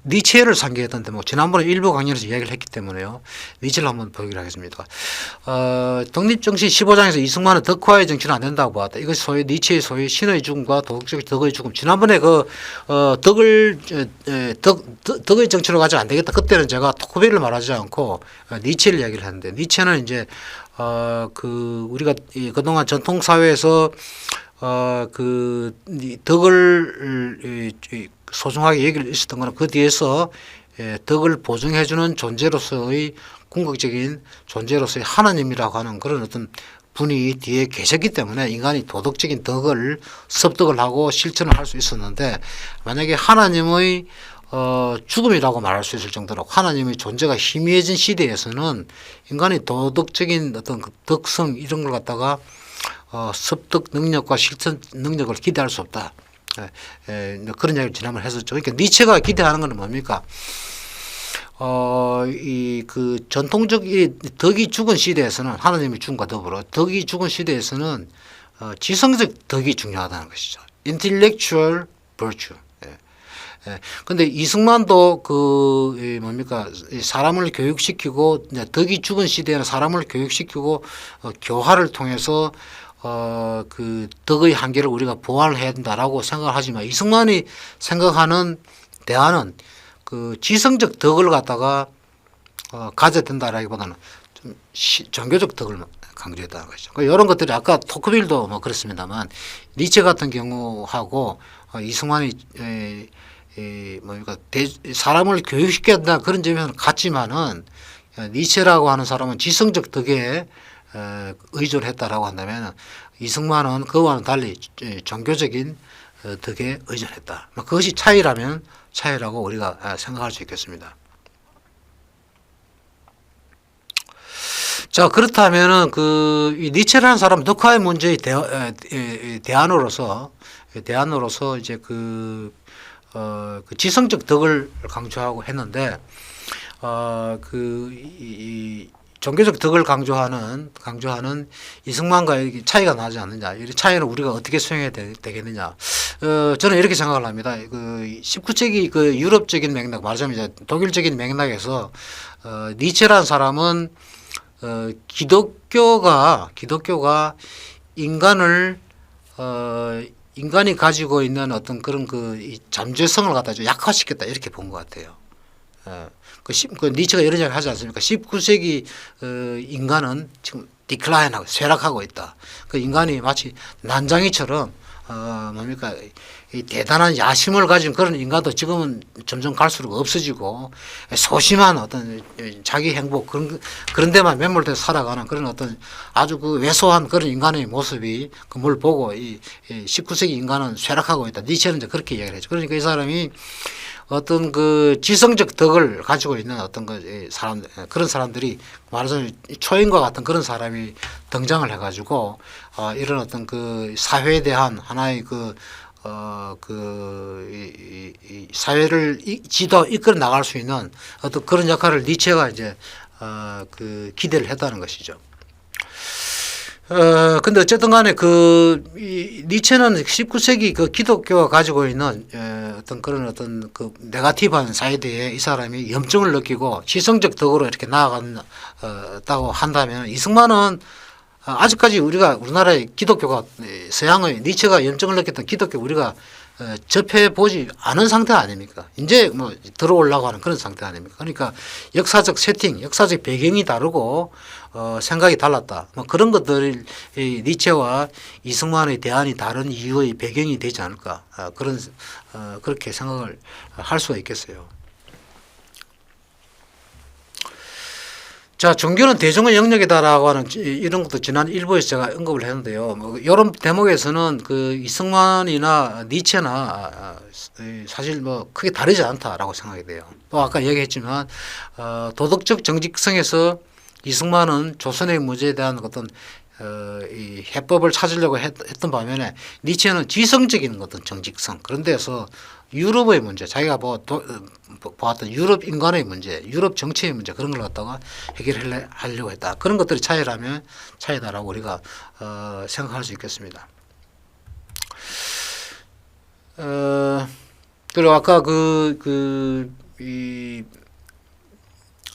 니체를 상기했던 대목, 지난번에 일부 강연에서 이야기를 했기 때문에요. 니체를 한번 보기로 하겠습니다. 독립정신 15장에서 이승만은 덕화의 정치는 안 된다고 보았다. 이것이 소위 니체의 소위 신의 죽음과 도덕적 덕의 죽음. 지난번에 덕의 정치로 가지 안 되겠다. 그때는 제가 토크빌을 말하지 않고 니체를 이야기를 했는데, 니체는 이제 우리가 그동안 전통사회에서 덕을 소중하게 얘기를 있었던 거는 그 뒤에서 덕을 보증해주는 존재로서의 궁극적인 존재로서의 하나님이라고 하는 그런 어떤 분이 뒤에 계셨기 때문에 인간이 도덕적인 덕을 습득을 하고 실천을 할 수 있었는데, 만약에 하나님의 죽음이라고 말할 수 있을 정도로 하나님의 존재가 희미해진 시대에서는 인간이 도덕적인 어떤 그 덕성 이런 걸 갖다가 습득 능력과 실천 능력을 기대할 수 없다. 그런 이야기를 지난번에 했었죠. 그러니까 니체가 기대하는 것은 뭡니까? 전통적 덕이 죽은 시대에서는 하나님이 죽음과 더불어 덕이 죽은 시대에서는 지성적 덕이 중요하다는 것이죠. intellectual virtue. 근데 이승만도 사람을 교육시키고 덕이 죽은 시대에는 사람을 교육시키고 교화를 통해서 덕의 한계를 우리가 보완을 해야 된다라고 생각을 하지만 이승만이 생각하는 대안은 지성적 덕을 갖다가 가져야 된다라기보다는 좀 종교적 덕을 강조했다는 것이죠. 이런 것들이 아까 토크빌도 뭐 그렇습니다만 니체 같은 경우하고 이승만이 사람을 교육시켜야 된다 그런 점에서는 같지만은 니체라고 하는 사람은 지성적 덕에 의존했다라고 한다면 이승만은 그와는 달리 종교적인 덕에 의존했다. 그것이 차이라면 차이라고 우리가 생각할 수 있겠습니다. 자, 그렇다면은 이 니체라는 사람 덕화의 문제의 대안으로서 이제 지성적 덕을 강조하고 했는데 종교적 덕을 강조하는 이승만과 차이가 나지 않느냐. 이 차이는 우리가 어떻게 수용해야 되겠느냐. 저는 이렇게 생각을 합니다. 19세기 유럽적인 맥락, 말하자면 이제 독일적인 맥락에서 니체라는 사람은 기독교가 인간이 가지고 있는 어떤 그런 잠재성을 갖다 좀 약화시켰다 이렇게 본 것 같아요. 니체가 이런 이야기 하지 않습니까? 19세기 인간은 지금 디클라인하고 쇠락하고 있다. 인간이 마치 난장이처럼 이 대단한 야심을 가진 그런 인간도 지금은 점점 갈수록 없어지고 소심한 어떤 자기 행복 그런 데만 매몰돼서 살아가는 그런 어떤 아주 왜소한 그런 인간의 모습이 뭘 보고 이 19세기 인간은 쇠락하고 있다. 니체는 이제 그렇게 이야기를 했죠. 그러니까 이 사람이 어떤 그 지성적 덕을 가지고 있는 어떤 그 사람, 그런 사람들이 말하자면 초인과 같은 그런 사람이 등장을 해가지고 이런 어떤 그 사회에 대한 하나의 이 사회를 이끌어 나갈 수 있는 어떤 그런 역할을 니체가 이제 그 기대를 했다는 것이죠. 근데 어쨌든 간에 니체는 19세기 그 기독교가 가지고 있는 어떤 그런 어떤 그 네거티브한 사이드에 이 사람이 염증을 느끼고 지성적 덕으로 이렇게 나아갔다고 한다면, 이승만은 아직까지 우리나라의 기독교가 서양의 니체가 염증을 느꼈던 기독교 우리가 접해 보지 않은 상태 아닙니까? 이제 뭐 들어오려고 하는 그런 상태 아닙니까? 그러니까 역사적 세팅, 역사적 배경이 다르고 생각이 달랐다. 뭐 그런 것들이 니체와 이승만의 대안이 다른 이유의 배경이 되지 않을까? 그렇게 생각을 할 수가 있겠어요. 자, 종교는 대중의 영역이다라고 하는 이런 것도 지난 일부에서 제가 언급을 했는데요. 뭐 이런 대목에서는 그 이승만이나 니체나 사실 뭐 크게 다르지 않다라고 생각이 돼요. 또 아까 얘기했지만 도덕적 정직성에서 이승만은 조선의 문제에 대한 어떤 이 해법을 찾으려고 했던 반면에 니체는 지성적인 어떤 정직성, 그런 데서 유럽의 문제, 자기가 보았던 유럽 인간의 문제, 유럽 정치의 문제, 그런 걸 갖다가 해결하려고 했다. 그런 것들이 차이다라고 우리가 생각할 수 있겠습니다. 그리고 아까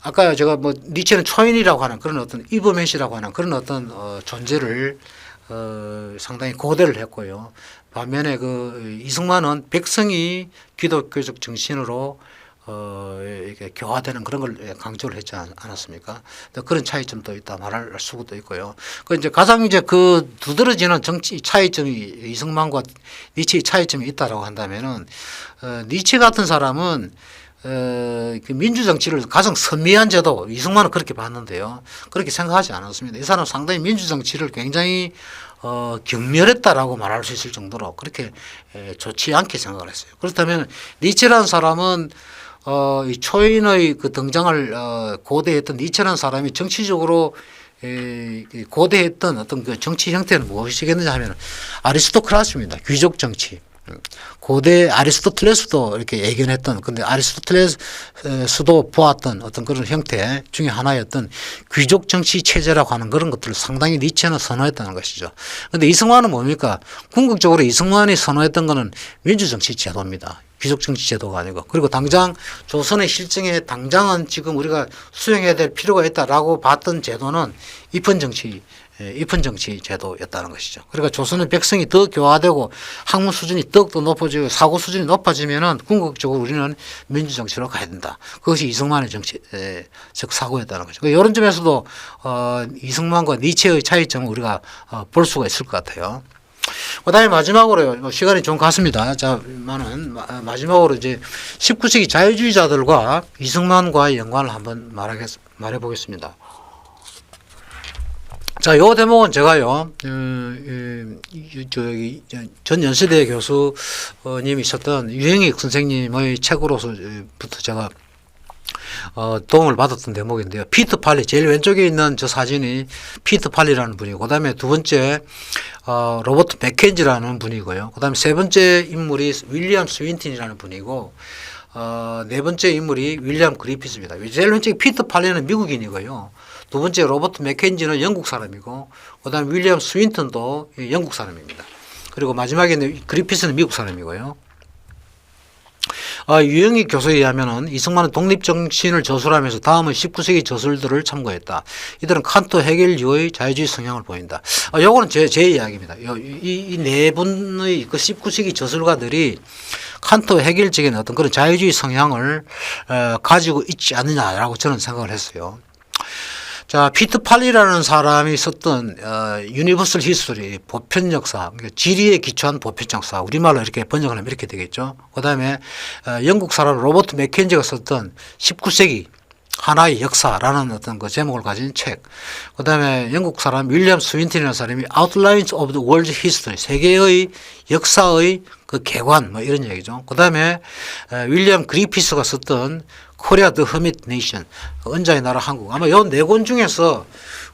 아까 제가 뭐 니체는 초인이라고 하는 그런 어떤 이브맨시라고 하는 그런 어떤 존재를 상당히 고대를 했고요. 반면에 이승만은 백성이 기독교적 정신으로 이렇게 교화되는 그런 걸 강조를 했지 않았습니까? 그런 차이점도 있다 말할 수도 있고요. 이제 가장 이제 두드러지는 정치 차이점이 이승만과 니체의 차이점이 있다라고 한다면은 니체 같은 사람은 민주 정치를 가장 선미한 제도, 이승만은 그렇게 봤는데요. 그렇게 생각하지 않았습니다. 이 사람은 상당히 민주 정치를 굉장히 경멸했다라고 말할 수 있을 정도로 그렇게 좋지 않게 생각을 했어요. 그렇다면 니체라는 사람은 이 초인의 그 등장을 고대했던 니체라는 사람이 정치적으로 고대했던 어떤 그 정치 형태는 무엇이겠느냐 하면 아리스토크라스입니다. 귀족 정치. 고대 아리스토텔레스도 이렇게 예견했던, 근데 아리스토텔레스도 보았던 어떤 그런 형태 중에 하나였던 귀족 정치 체제라고 하는 그런 것들을 상당히 니체는 선호했다는 것이죠. 근데 이승만은 뭡니까? 궁극적으로 이승만이 선호했던 것은 민주 정치 제도입니다. 귀족 정치 제도가 아니고. 그리고 당장 조선의 실정에 당장은 지금 우리가 수행해야 될 필요가 있다라고 봤던 제도는 입헌 정치 제도였다는 것이죠. 그러니까 조선의 백성이 더 교화되고 학문 수준이 더욱더 높아지고 사고 수준이 높아지면은 궁극적으로 우리는 민주정치로 가야 된다. 그것이 이승만의 즉 사고였다는 거죠. 이런 점에서도 이승만과 니체의 차이점을 우리가 볼 수가 있을 것 같아요. 그다음에 마지막으로요. 시간이 좀 갔습니다. 마지막으로 이제 19세기 자유주의자들과 이승만과의 연관을 한번 말해 보겠습니다. 자, 요 대목은 제가요, 전 연세대 교수님이 있었던 유행익 선생님의 책으로서부터 제가 도움을 받았던 대목인데요. 피터 팔리, 제일 왼쪽에 있는 저 사진이 피터 팔리라는 분이고, 그 다음에 두 번째 로버트 맥켄지라는 분이고요. 그 다음에 세 번째 인물이 윌리엄 스윈튼이라는 분이고, 네 번째 인물이 윌리엄 그리피스입니다. 제일 왼쪽에 피터 팔리는 미국인이고요. 두 번째 로버트 맥켄지는 영국 사람이고, 그 다음에 윌리엄 스윈턴도 영국 사람입니다. 그리고 마지막에는 그리피스는 미국 사람이고요. 유영익 교수에 의하면은 이승만은 독립정신을 저술하면서 다음은 19세기 저술들을 참고했다. 이들은 칸트, 헤겔 이후의 자유주의 성향을 보인다. 요거는 제 이야기입니다. 이 네 분의 그 19세기 저술가들이 칸트, 헤겔적인 어떤 그런 자유주의 성향을 가지고 있지 않느냐라고 저는 생각을 했어요. 자, 피터 팔리라는 사람이 썼던 유니버설 히스토리, 보편 역사, 그러니까 지리에 기초한 보편 역사, 우리말로 이렇게 번역을 하면 이렇게 되겠죠. 그 다음에 영국 사람 로버트 맥켄지가 썼던 19세기 하나의 역사라는 어떤 그 제목을 가진 책. 그 다음에 영국 사람 윌리엄 스윈튼이라는 사람이 Outlines of the World History, 세계의 역사의 그 개관 뭐 이런 얘기죠. 그 다음에 윌리엄 그리피스가 썼던 코리아 더 허밋 네이션, 은자의 나라 한국. 아마 요 네 권 중에서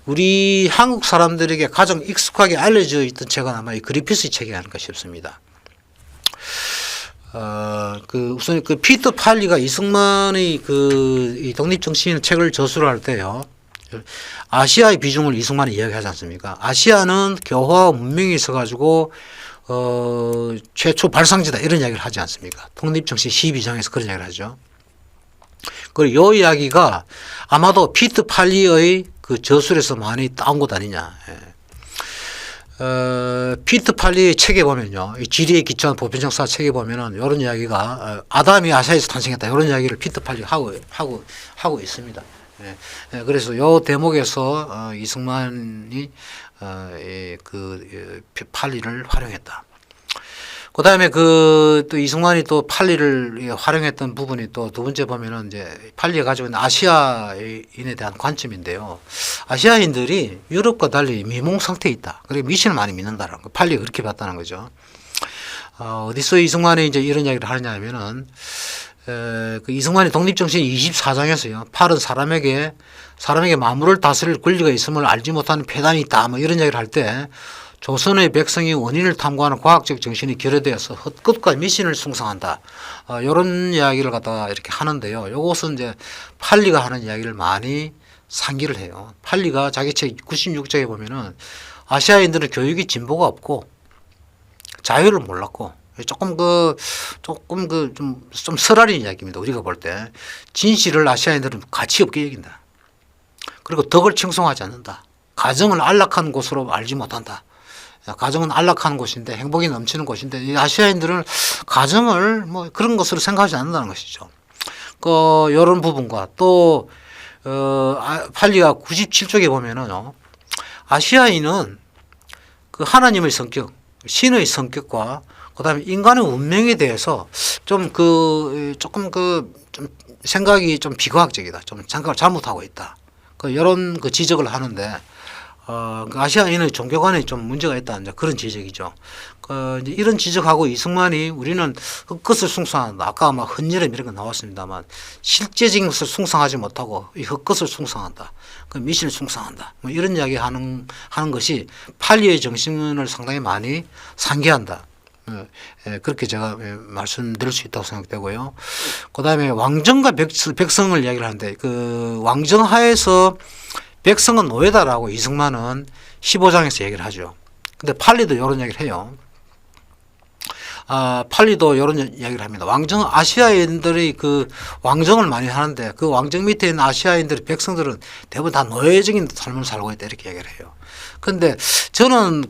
우리 한국 사람들에게 가장 익숙하게 알려져 있던 책은 아마 이 그리피스 책이 아닐까 싶습니다. 우선 그 피터 팔리가 이승만의 이 독립정신 책을 저술을 할 때요. 아시아의 비중을 이승만이 이야기하지 않습니까? 아시아는 교화와 문명이 있어가지고, 최초 발상지다 이런 이야기를 하지 않습니까? 독립정신 12장에서 그런 이야기를 하죠. 그리고 이 이야기가 아마도 피터 팔리의 그 저술에서 많이 따온 것 아니냐. 피터 팔리의 책에 보면요. 이 지리에 기초한 보편정사 책에 보면은 이런 이야기가 아담이 아시아에서 탄생했다. 이런 이야기를 피터 팔리가 하고 있습니다. 그래서 요 대목에서 이승만이 팔리를 활용했다. 그 다음에 또 이승만이 또 팔리를 활용했던 부분이 또 두 번째 보면은 이제 팔리가 가지고 있는 아시아인에 대한 관점인데요. 아시아인들이 유럽과 달리 미몽 상태에 있다. 그리고 미신을 많이 믿는다라는 거. 팔리가 그렇게 봤다는 거죠. 어디서 이승만이 이제 이런 이야기를 하느냐 하면은, 그 이승만이 독립정신 24장에서요. 팔은 사람에게 만물을 다스릴 권리가 있음을 알지 못하는 폐단이 있다. 뭐 이런 이야기를 할 때, 조선의 백성이 원인을 탐구하는 과학적 정신이 결여되어서 헛것과 미신을 숭상한다. 이런 이야기를 갖다가 이렇게 하는데요. 이것은 이제 팔리가 하는 이야기를 많이 상기를 해요. 팔리가 자기 책 96장에 보면은 아시아인들은 교육이 진보가 없고 자유를 몰랐고 좀 설알인 이야기입니다. 우리가 볼 때 진실을 아시아인들은 가치 없게 여긴다. 그리고 덕을 칭송하지 않는다. 가정을 안락한 곳으로 알지 못한다. 가정은 안락한 곳인데 행복이 넘치는 곳인데 이 아시아인들은 가정을 뭐 그런 것으로 생각하지 않는다는 것이죠. 이런 부분과 또 팔리가 97쪽에 보면은요. 아시아인은 그 하나님의 성격, 신의 성격과 그다음에 인간의 운명에 대해서 좀 생각이 좀 비과학적이다. 좀 생각을 잘못하고 있다. 이런 지적을 하는데 아시아인의 종교관에 좀 문제가 있다. 이제 그런 지적이죠. 이제 이런 지적하고 이승만이 우리는 헛것을 숭상한다. 아까 막 헌혈음 이런 거 나왔습니다만 실제적인 것을 숭상하지 못하고 이 헛것을 숭상한다. 미신을 숭상한다. 뭐 이런 이야기 하는 것이 팔리의 정신을 상당히 많이 상기한다. 그렇게 제가 말씀드릴 수 있다고 생각되고요. 그 다음에 왕정과 백성을 이야기를 하는데 그 왕정 하에서 백성은 노예다라고 이승만은 15장에서 얘기를 하죠. 근데 팔리도 이런 이야기를 해요. 팔리도 이런 이야기를 합니다. 아시아인들이 그 왕정을 많이 하는데 그 왕정 밑에 있는 아시아인들의 백성들은 대부분 다 노예적인 삶을 살고 있다. 이렇게 얘기를 해요. 근데 저는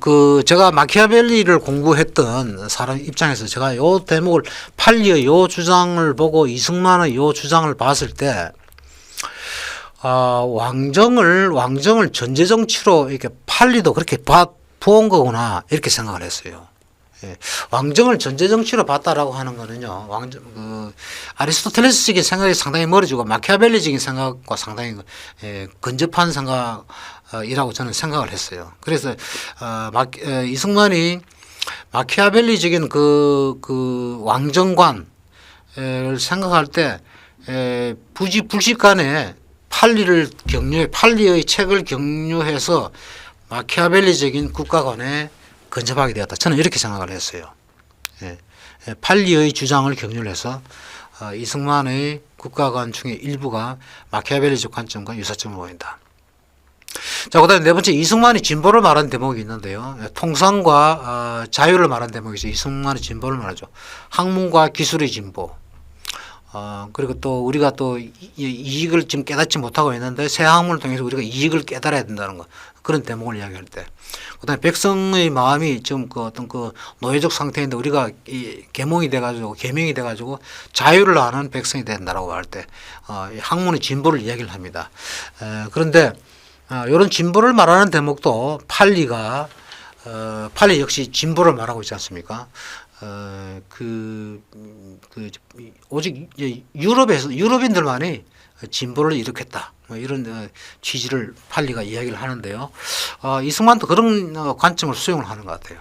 제가 마키아벨리를 공부했던 사람 입장에서 제가 요 대목을 팔리의 요 주장을 보고 이승만의 요 주장을 봤을 때 왕정을 전제 정치로 이렇게 팔리도 그렇게 부은 거구나 이렇게 생각을 했어요. 예. 왕정을 전제 정치로 봤다라고 하는 거는요. 아리스토텔레스적인 생각이 상당히 멀어지고 마키아벨리적인 생각과 상당히 근접한 생각이라고 저는 생각을 했어요. 그래서 이승만이 마키아벨리적인 그 왕정관을 생각할 때 부지불식간에 팔리의 책을 격려해서 마키아벨리적인 국가관에 근접하게 되었다. 저는 이렇게 생각을 했어요. 팔리의 주장을 격려를 해서 이승만의 국가관 중에 일부가 마키아벨리적 관점과 유사점을 보인다. 자, 그 다음에 네 번째 이승만이 진보를 말하는 대목이 있는데요. 통상과 자유를 말하는 대목이죠. 이승만의 진보를 말하죠. 학문과 기술의 진보. 그리고 또 우리가 또 이익을 지금 깨닫지 못하고 있는데 새 학문을 통해서 우리가 이익을 깨달아야 된다는 거. 그런 대목을 이야기할 때. 그 다음에 백성의 마음이 좀 어떤 노예적 상태인데 우리가 계명이 돼가지고 자유를 아는 백성이 된다라고 할 때, 학문의 진보를 이야기를 합니다. 그런데, 이런 진보를 말하는 대목도 팔리 역시 진보를 말하고 있지 않습니까? 오직 유럽인들만이 진보를 일으켰다. 뭐 이런 취지를 팔리가 이야기를 하는데요. 이승만도 그런 관점을 수용을 하는 것 같아요.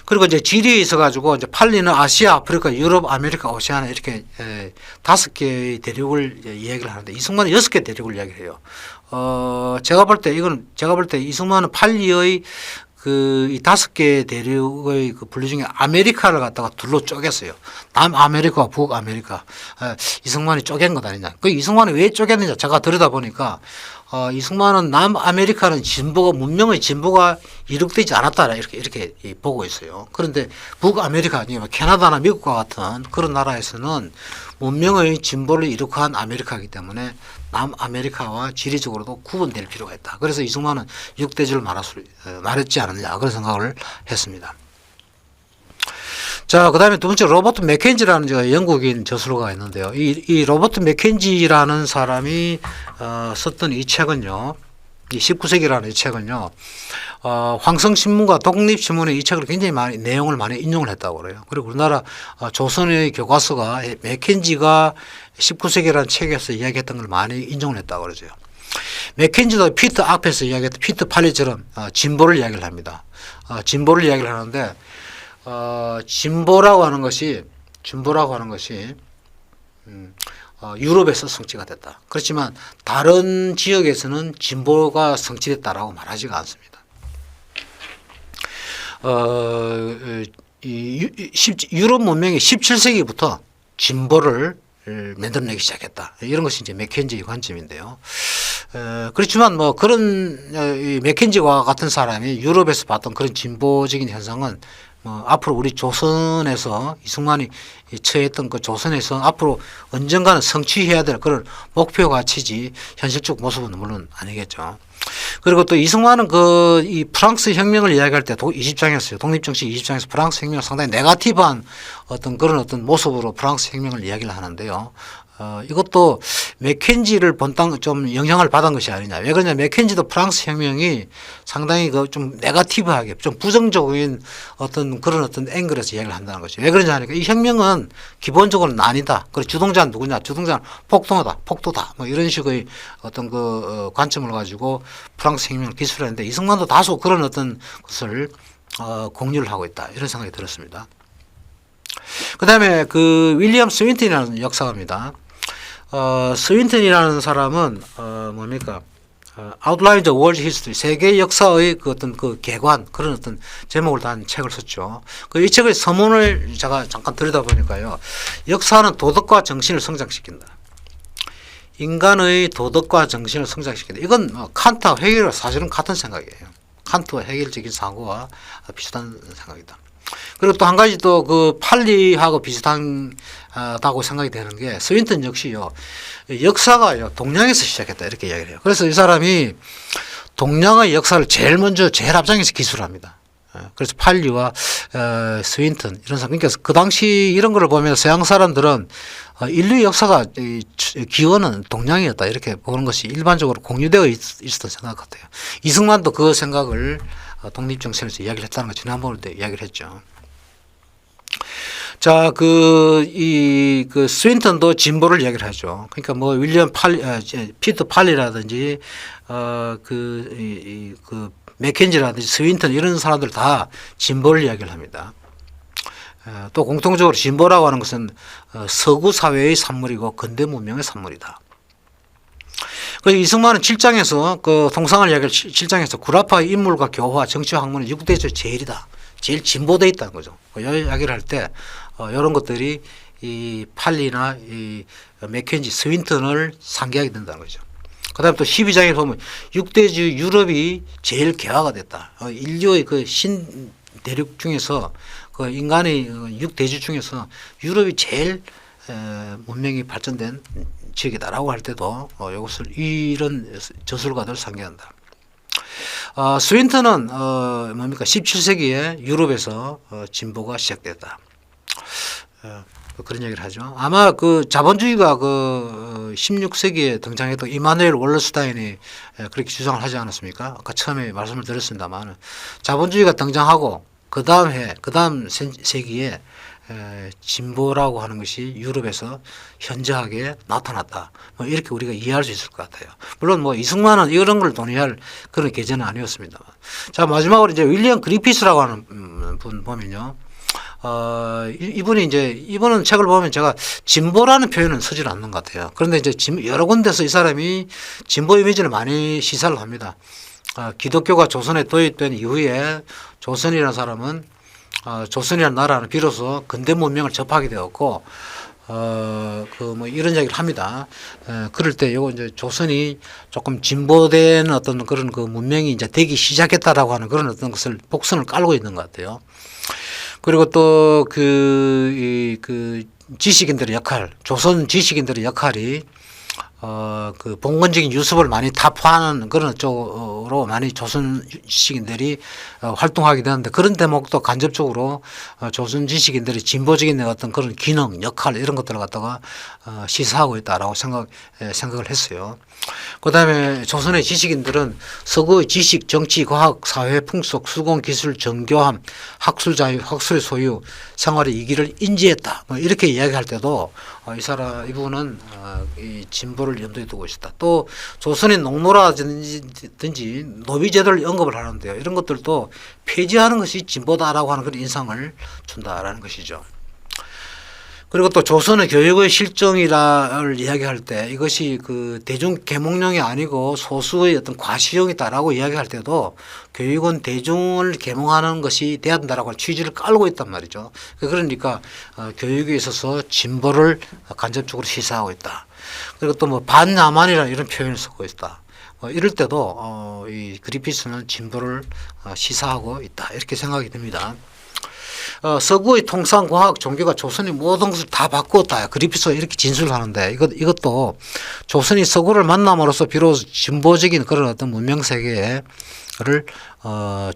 그리고 이제 지리에 있어가지고 이제 팔리는 아시아, 아프리카, 유럽, 아메리카, 오세아나 이렇게 5개의 대륙을 이야기를 하는데 이승만은 6개 대륙을 이야기해요. 제가 볼 때 이승만은 팔리의 이 5개 대륙의 그 분류 중에 아메리카를 갖다가 둘로 쪼갰어요. 남아메리카와 북아메리카. 이승만이 쪼갠 것 아니냐. 그 이승만이 왜 쪼갰느냐. 제가 들여다보니까 이승만은 남아메리카는 문명의 진보가 이룩되지 않았다. 이렇게 보고 있어요. 그런데 북아메리카, 캐나다나 미국과 같은 그런 나라에서는 문명의 진보를 이룩한 아메리카이기 때문에 남아메리카와 지리적으로도 구분될 필요가 있다. 그래서 이승만은 6대주를 말했지 않느냐. 그런 생각을 했습니다. 자, 그 다음에 두 번째 로버트 맥켄지라는 영국인 저술가가 있는데요. 이 로버트 맥켄지라는 사람이 썼던 이 책은요. 이 19세기라는 이 책은요. 황성신문과 독립신문의 이 책을 굉장히 내용을 많이 인용을 했다고 그래요. 그리고 우리나라 조선의 교과서가 맥켄지가 19세기라는 책에서 이야기했던 걸 많이 인용을 했다고 그러죠. 맥켄지도 피터 앞에서 이야기했던 피터 팔리처럼 진보를 이야기를 합니다. 진보를 이야기를 하는데 진보라고 하는 것이 유럽에서 성취가 됐다. 그렇지만 다른 지역에서는 진보가 성취됐다라고 말하지가 않습니다. 유럽 문명이 17세기부터 진보를 만들어내기 시작했다. 이런 것이 이제 맥켄지의 관점인데요. 그렇지만 뭐 그런 맥켄지와 같은 사람이 유럽에서 봤던 그런 진보적인 현상은 앞으로 우리 조선에서 이승만이 처했던 그 조선에서 앞으로 언젠가는 성취해야 될 그런 목표 가치지 현실적 모습은 물론 아니겠죠. 그리고 또 이승만은 이 프랑스 혁명을 이야기할 때 20장에서요. 독립정치 20장에서 프랑스 혁명을 상당히 네거티브한 그런 모습으로 프랑스 혁명을 이야기를 하는데요. 이것도 맥켄지를 좀 영향을 받은 것이 아니냐. 왜 그러냐. 맥켄지도 프랑스 혁명이 상당히 좀 네거티브하게 좀 부정적인 그런 앵글에서 이야기를 한다는 거죠. 왜 그러냐 하니까 이 혁명은 기본적으로는 아니다. 그리고 주동자는 누구냐. 주동자는 폭도다. 뭐 이런 식의 관점을 가지고 프랑스 혁명을 기술했는데 이승만도 다소 그런 것을 공유를 하고 있다. 이런 생각이 들었습니다. 그 다음에 윌리엄 스윈턴이라는 역사가입니다. 스윈턴이라는 사람은 Outline the World History, 세계 역사의 개관 그런 제목을 단 책을 썼죠. 이 책의 서문을 제가 잠깐 들여다보니까요. 역사는 도덕과 정신을 성장시킨다. 인간의 도덕과 정신을 성장시킨다. 이건 칸트와 헤겔과 사실은 같은 생각이에요. 칸트와 헤겔적인 사고와 비슷한 생각이다. 그리고 또 한 가지 팔리하고 비슷하다고 생각이 되는 게 스윈턴 역시요. 역사가 동양에서 시작했다 이렇게 이야기를 해요. 그래서 이 사람이 동양의 역사를 제일 앞장에서 기술합니다. 그래서 팔리와 스윈턴 이런 사람. 그러니까 그 당시 이런 걸 보면 서양 사람들은 인류 역사가 기원은 동양이었다 이렇게 보는 것이 일반적으로 공유되어 있었던 생각 같아요. 이승만도 그 생각을 독립정신에서 이야기를 했다는 거 지난번에 이야기를 했죠. 자, 스윈턴도 진보를 이야기를 하죠. 그러니까 피터 팔리라든지, 맥켄지라든지 스윈턴 이런 사람들 다 진보를 이야기를 합니다. 또 공통적으로 진보라고 하는 것은 서구 사회의 산물이고 근대 문명의 산물이다. 그래서 이승만은 7장에서 통상을 이야기할 7장에서 구라파의 인물과 교화, 정치와 학문은 6대에서 제일이다. 제일 진보되어 있다는 거죠. 이 이야기를 할 때 이런 것들이 이 팔리나 이 맥켄지, 스윈턴을 상기하게 된다는 거죠. 그 다음에 또 12장에 보면 6대주 유럽이 제일 개화가 됐다. 인류의 신대륙 중에서 인간의 6대주 중에서 유럽이 제일 문명이 발전된 지역이다라고 할 때도 이것을 이런 저술가들을 상기한다. 스윈턴은 17세기에 유럽에서 진보가 시작됐다. 그런 얘기를 하죠. 아마 자본주의가 16세기에 등장했던 이마누엘 월러스타인이 그렇게 주장을 하지 않았습니까? 아까 처음에 말씀을 드렸습니다만 자본주의가 등장하고 그 다음 세기에 진보라고 하는 것이 유럽에서 현저하게 나타났다. 뭐 이렇게 우리가 이해할 수 있을 것 같아요. 물론 뭐 이승만은 이런 걸 논의할 그런 계제는 아니었습니다만. 자, 마지막으로 이제 윌리엄 그리피스라고 하는 분 보면요. 이분은 책을 보면 제가 진보라는 표현은 쓰질 않는 것 같아요. 그런데 이제 여러 군데서 이 사람이 진보 이미지를 많이 시사를 합니다. 기독교가 조선에 도입된 이후에 조선이라는 사람은 조선이라는 나라는 비로소 근대 문명을 접하게 되었고, 뭐 이런 이야기를 합니다. 그럴 때 요거 이제 조선이 조금 진보된 어떤 그런 그 문명이 이제 되기 시작했다라고 하는 그런 어떤 것을 복선을 깔고 있는 것 같아요. 그리고 또 그 지식인들의 역할, 조선 지식인들의 역할이 그 봉건적인 유습을 많이 타파하는 그런 쪽으로 많이 조선 지식인들이 활동하게 되는데, 그런 대목도 간접적으로 조선 지식인들이 진보적인 어떤 그런 기능, 역할 이런 것들을 갖다가 시사하고 있다라고 생각을 했어요. 그 다음에 조선의 지식인들은 서구의 지식, 정치, 과학, 사회, 풍속, 수공, 기술, 정교함, 학술 자유, 학술의 소유, 생활의 이기를 인지했다. 뭐 이렇게 이야기할 때도 이분은 이 진보를 염두에 두고 있었다. 또 조선의 농노라든지 노비제도를 언급을 하는데요. 이런 것들도 폐지하는 것이 진보다라고 하는 그런 인상을 준다라는 것이죠. 그리고 또 조선의 교육의 실정이라를 이야기할 때 이것이 그 대중 계몽령이 아니고 소수의 어떤 과시형이다라고 이야기할 때도 교육은 대중을 계몽하는 것이 돼야 된다라고 하는 취지를 깔고 있단 말이죠. 그러니까 교육에 있어서 진보를 간접적으로 시사하고 있다. 그리고 또 뭐 반야만이라는 이런 표현을 쓰고 있다. 이럴 때도 이 그리피스는 진보를 시사하고 있다. 이렇게 생각이 듭니다. 서구의 통상, 과학, 종교가 조선의 모든 것을 다 바꾸었다. 그리피스가 이렇게 진술을 하는데 이것도 조선이 서구를 만남으로써 비로소 진보적인 그런 어떤 문명 세계를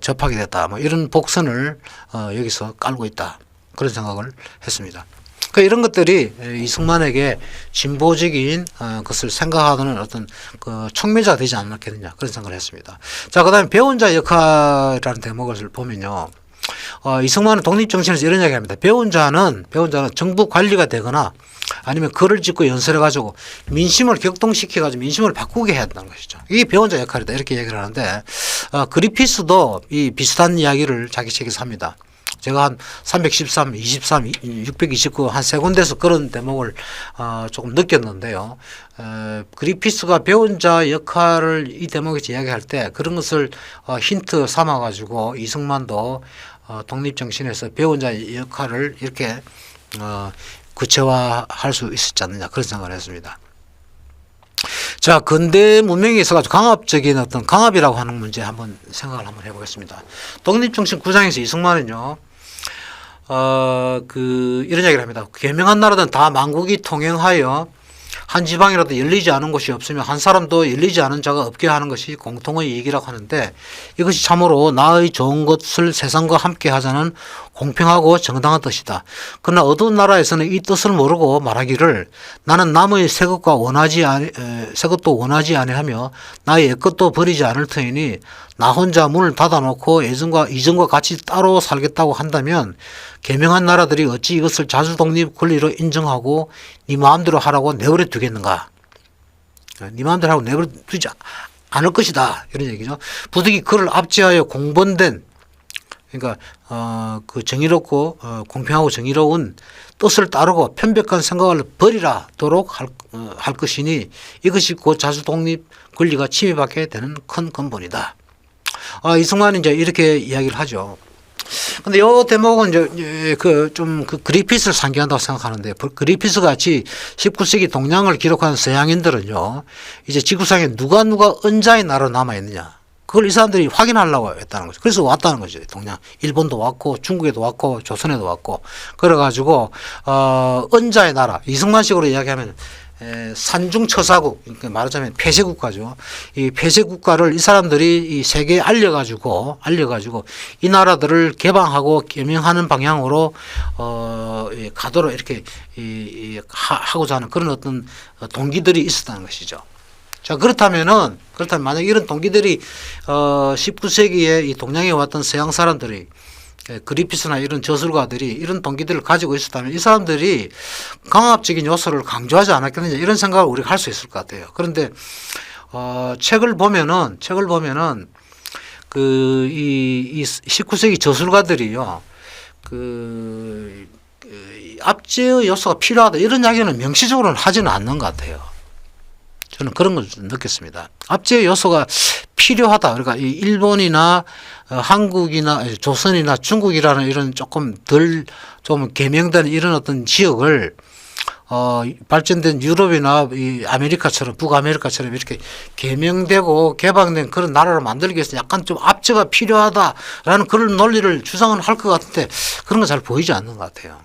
접하게 됐다. 뭐 이런 복선을 여기서 깔고 있다. 그런 생각을 했습니다. 이런 것들이 이승만에게 진보적인 것을 생각하는 어떤 그 촉매자가 되지 않았겠느냐 그런 생각을 했습니다. 자, 그다음에 배운 자 역할이라는 대목을 보면요. 이승만은 독립정신에서 이런 이야기 합니다. 배운 자는 정부 관리가 되거나 아니면 글을 짓고 연설해 가지고 민심을 격동시켜 가지고 민심을 바꾸게 해야 된다는 것이죠. 이게 배운 자 역할이다. 이렇게 얘기를 하는데, 그리피스도 이 비슷한 이야기를 자기 책에서 합니다. 제가 한 313, 23, 629 한 세 군데서 그런 대목을 조금 느꼈는데요. 그리피스가 배운 자 역할을 이 대목에서 이야기할 때 그런 것을 힌트 삼아 가지고 이승만도 독립정신에서 배운 자 역할을 이렇게 구체화할 수 있었지 않느냐 그런 생각을 했습니다. 자, 근대 문명에 있어가지고 강압적인 어떤 강압이라고 하는 문제 한번 생각을 한번 해보겠습니다. 독립정신 9장에서 이승만은요, 이런 이야기를 합니다. 개명한 나라들은 다 만국이 통행하여 한 지방이라도 열리지 않은 곳이 없으며 한 사람도 열리지 않은 자가 없게 하는 것이 공통의 이익이라고 하는데, 이것이 참으로 나의 좋은 것을 세상과 함께 하자는 공평하고 정당한 뜻이다. 그러나 어두운 나라에서는 이 뜻을 모르고 말하기를 나는 남의 새 것도 원하지 아니하며 나의 옛 것도 버리지 않을 터이니 나 혼자 문을 닫아놓고 이전과 같이 따로 살겠다고 한다면 개명한 나라들이 어찌 이것을 자주독립 권리로 인정하고 네 마음대로 하라고 내버려 두겠는가. 네 마음대로 하고 내버려 두지 않을 것이다. 이런 얘기죠. 부득이 그를 압제하여 공본된, 그러니까 그 정의롭고 공평하고 정의로운 뜻을 따르고 편백한 생각을 버리라도록 할 것이니 이것이 곧 자주독립 권리가 침해받게 되는 큰 근본이다. 이승만이 이제 이렇게 이야기를 하죠. 근데 요 대목은 이제 그 그리피스를 상기한다고 생각하는데, 그리피스 같이 19세기 동양을 기록한 서양인들은요, 이제 지구상에 누가 은자의 나라로 남아 있느냐, 그걸 이 사람들이 확인하려고 했다는 거죠. 그래서 왔다는 거죠. 동양, 일본도 왔고 중국에도 왔고 조선에도 왔고, 그래가지고 은자의 나라, 이승만식으로 이야기하면 산중처사국, 그러니까 말하자면 폐쇄국가죠. 이 폐쇄국가를 이 사람들이 이 세계에 알려가지고 이 나라들을 개방하고 개명하는 방향으로 가도록 이렇게 하고자 하는 그런 어떤 동기들이 있었다는 것이죠. 자, 그렇다면 만약 이런 동기들이 19세기에 이 동양에 왔던 서양 사람들이 그리피스나 이런 저술가들이 이런 동기들을 가지고 있었다면 이 사람들이 강압적인 요소를 강조하지 않았겠느냐 이런 생각을 우리가 할 수 있을 것 같아요. 그런데 책을 보면은 이 19세기 저술가들이요 압제의 요소가 필요하다 이런 이야기는 명시적으로는 하지는 않는 것 같아요. 저는 그런 걸 좀 느꼈습니다. 압제의 요소가 필요하다. 그러니까 이 일본이나 한국이나 조선이나 중국이라는 이런 조금 덜 좀 개명된 이런 어떤 지역을 발전된 유럽이나 이 아메리카처럼 북아메리카처럼 이렇게 개명되고 개방된 그런 나라를 만들기 위해서 약간 좀 압제가 필요하다라는 그런 논리를 주장은 할 것 같은데 그런 건 잘 보이지 않는 것 같아요.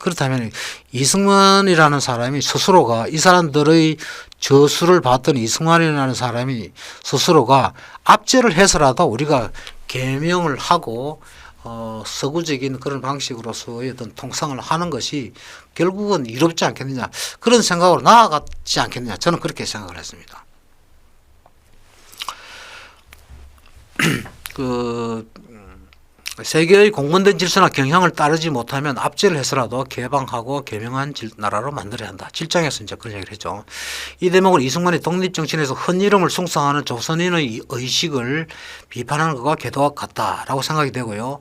그렇다면 이승만이라는 사람이 스스로가 이 사람들의 저수를 봤던 이승만이라는 사람이 스스로가 압제를 해서라도 우리가 개명을 하고 서구적인 그런 방식으로서의 어떤 통상을 하는 것이 결국은 이롭지 않겠느냐 그런 생각으로 나아갔지 않겠느냐 저는 그렇게 생각을 했습니다. 세계의 공건된 질서나 경향을 따르지 못하면 압제를 해서라도 개방하고 개명한 나라로 만들어야 한다. 7장에서 이제 그런 얘기를 했죠. 이 대목은 이승만이 독립정신에서 헌이름을 숭상하는 조선인의 의식을 비판하는 것과 궤도가 같다라고 생각이 되고요.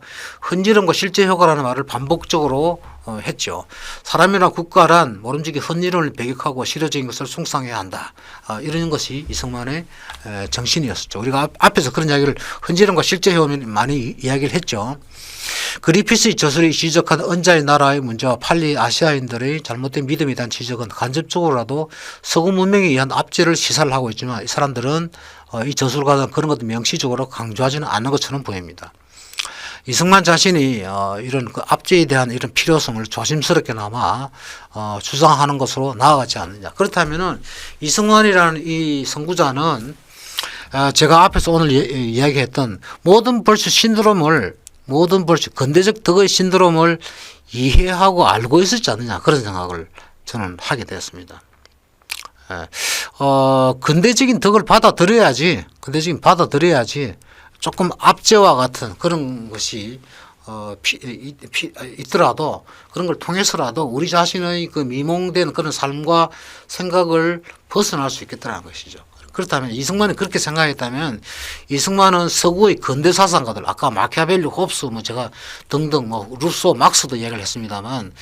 헌이름과 실제 효과라는 말을 반복적으로 했죠. 사람이나 국가란 모름지기 헌이름을 배격하고 실효적인 것을 숭상해야 한다. 이런 것이 이승만의 정신이었었죠. 우리가 앞에서 그런 이야기를 헌이름과 실제 효과를 많이 이야기를 했죠. 그리피스의 저술이 지적한 은자의 나라의 문제와 팔리 아시아인들의 잘못된 믿음에 대한 지적은 간접적으로라도 서구 문명에 의한 압제를 시사를 하고 있지만 이 사람들은 이 저술가는 그런 것도 명시적으로 강조하지는 않는 것처럼 보입니다. 이승만 자신이 이런 그 압제에 대한 이런 필요성을 조심스럽게나마 주장하는 것으로 나아가지 않느냐. 그렇다면은 이승만이라는 이 선구자는 제가 앞에서 오늘 이야기했던 모든 벌써 근대적 덕의 신드롬을 이해하고 알고 있었지 않느냐 그런 생각을 저는 하게 되었습니다. 근대적인 덕을 받아들여야지 조금 압제와 같은 그런 것이 있더라도 그런 걸 통해서라도 우리 자신의 그 미몽된 그런 삶과 생각을 벗어날 수 있겠다는 것이죠. 그렇다면 이승만이 그렇게 생각했다면 이승만은 서구의 근대 사상가들 아까 마키아벨리, 홉스 뭐 제가 등등 뭐 루소, 막스도 이야기를 했습니다만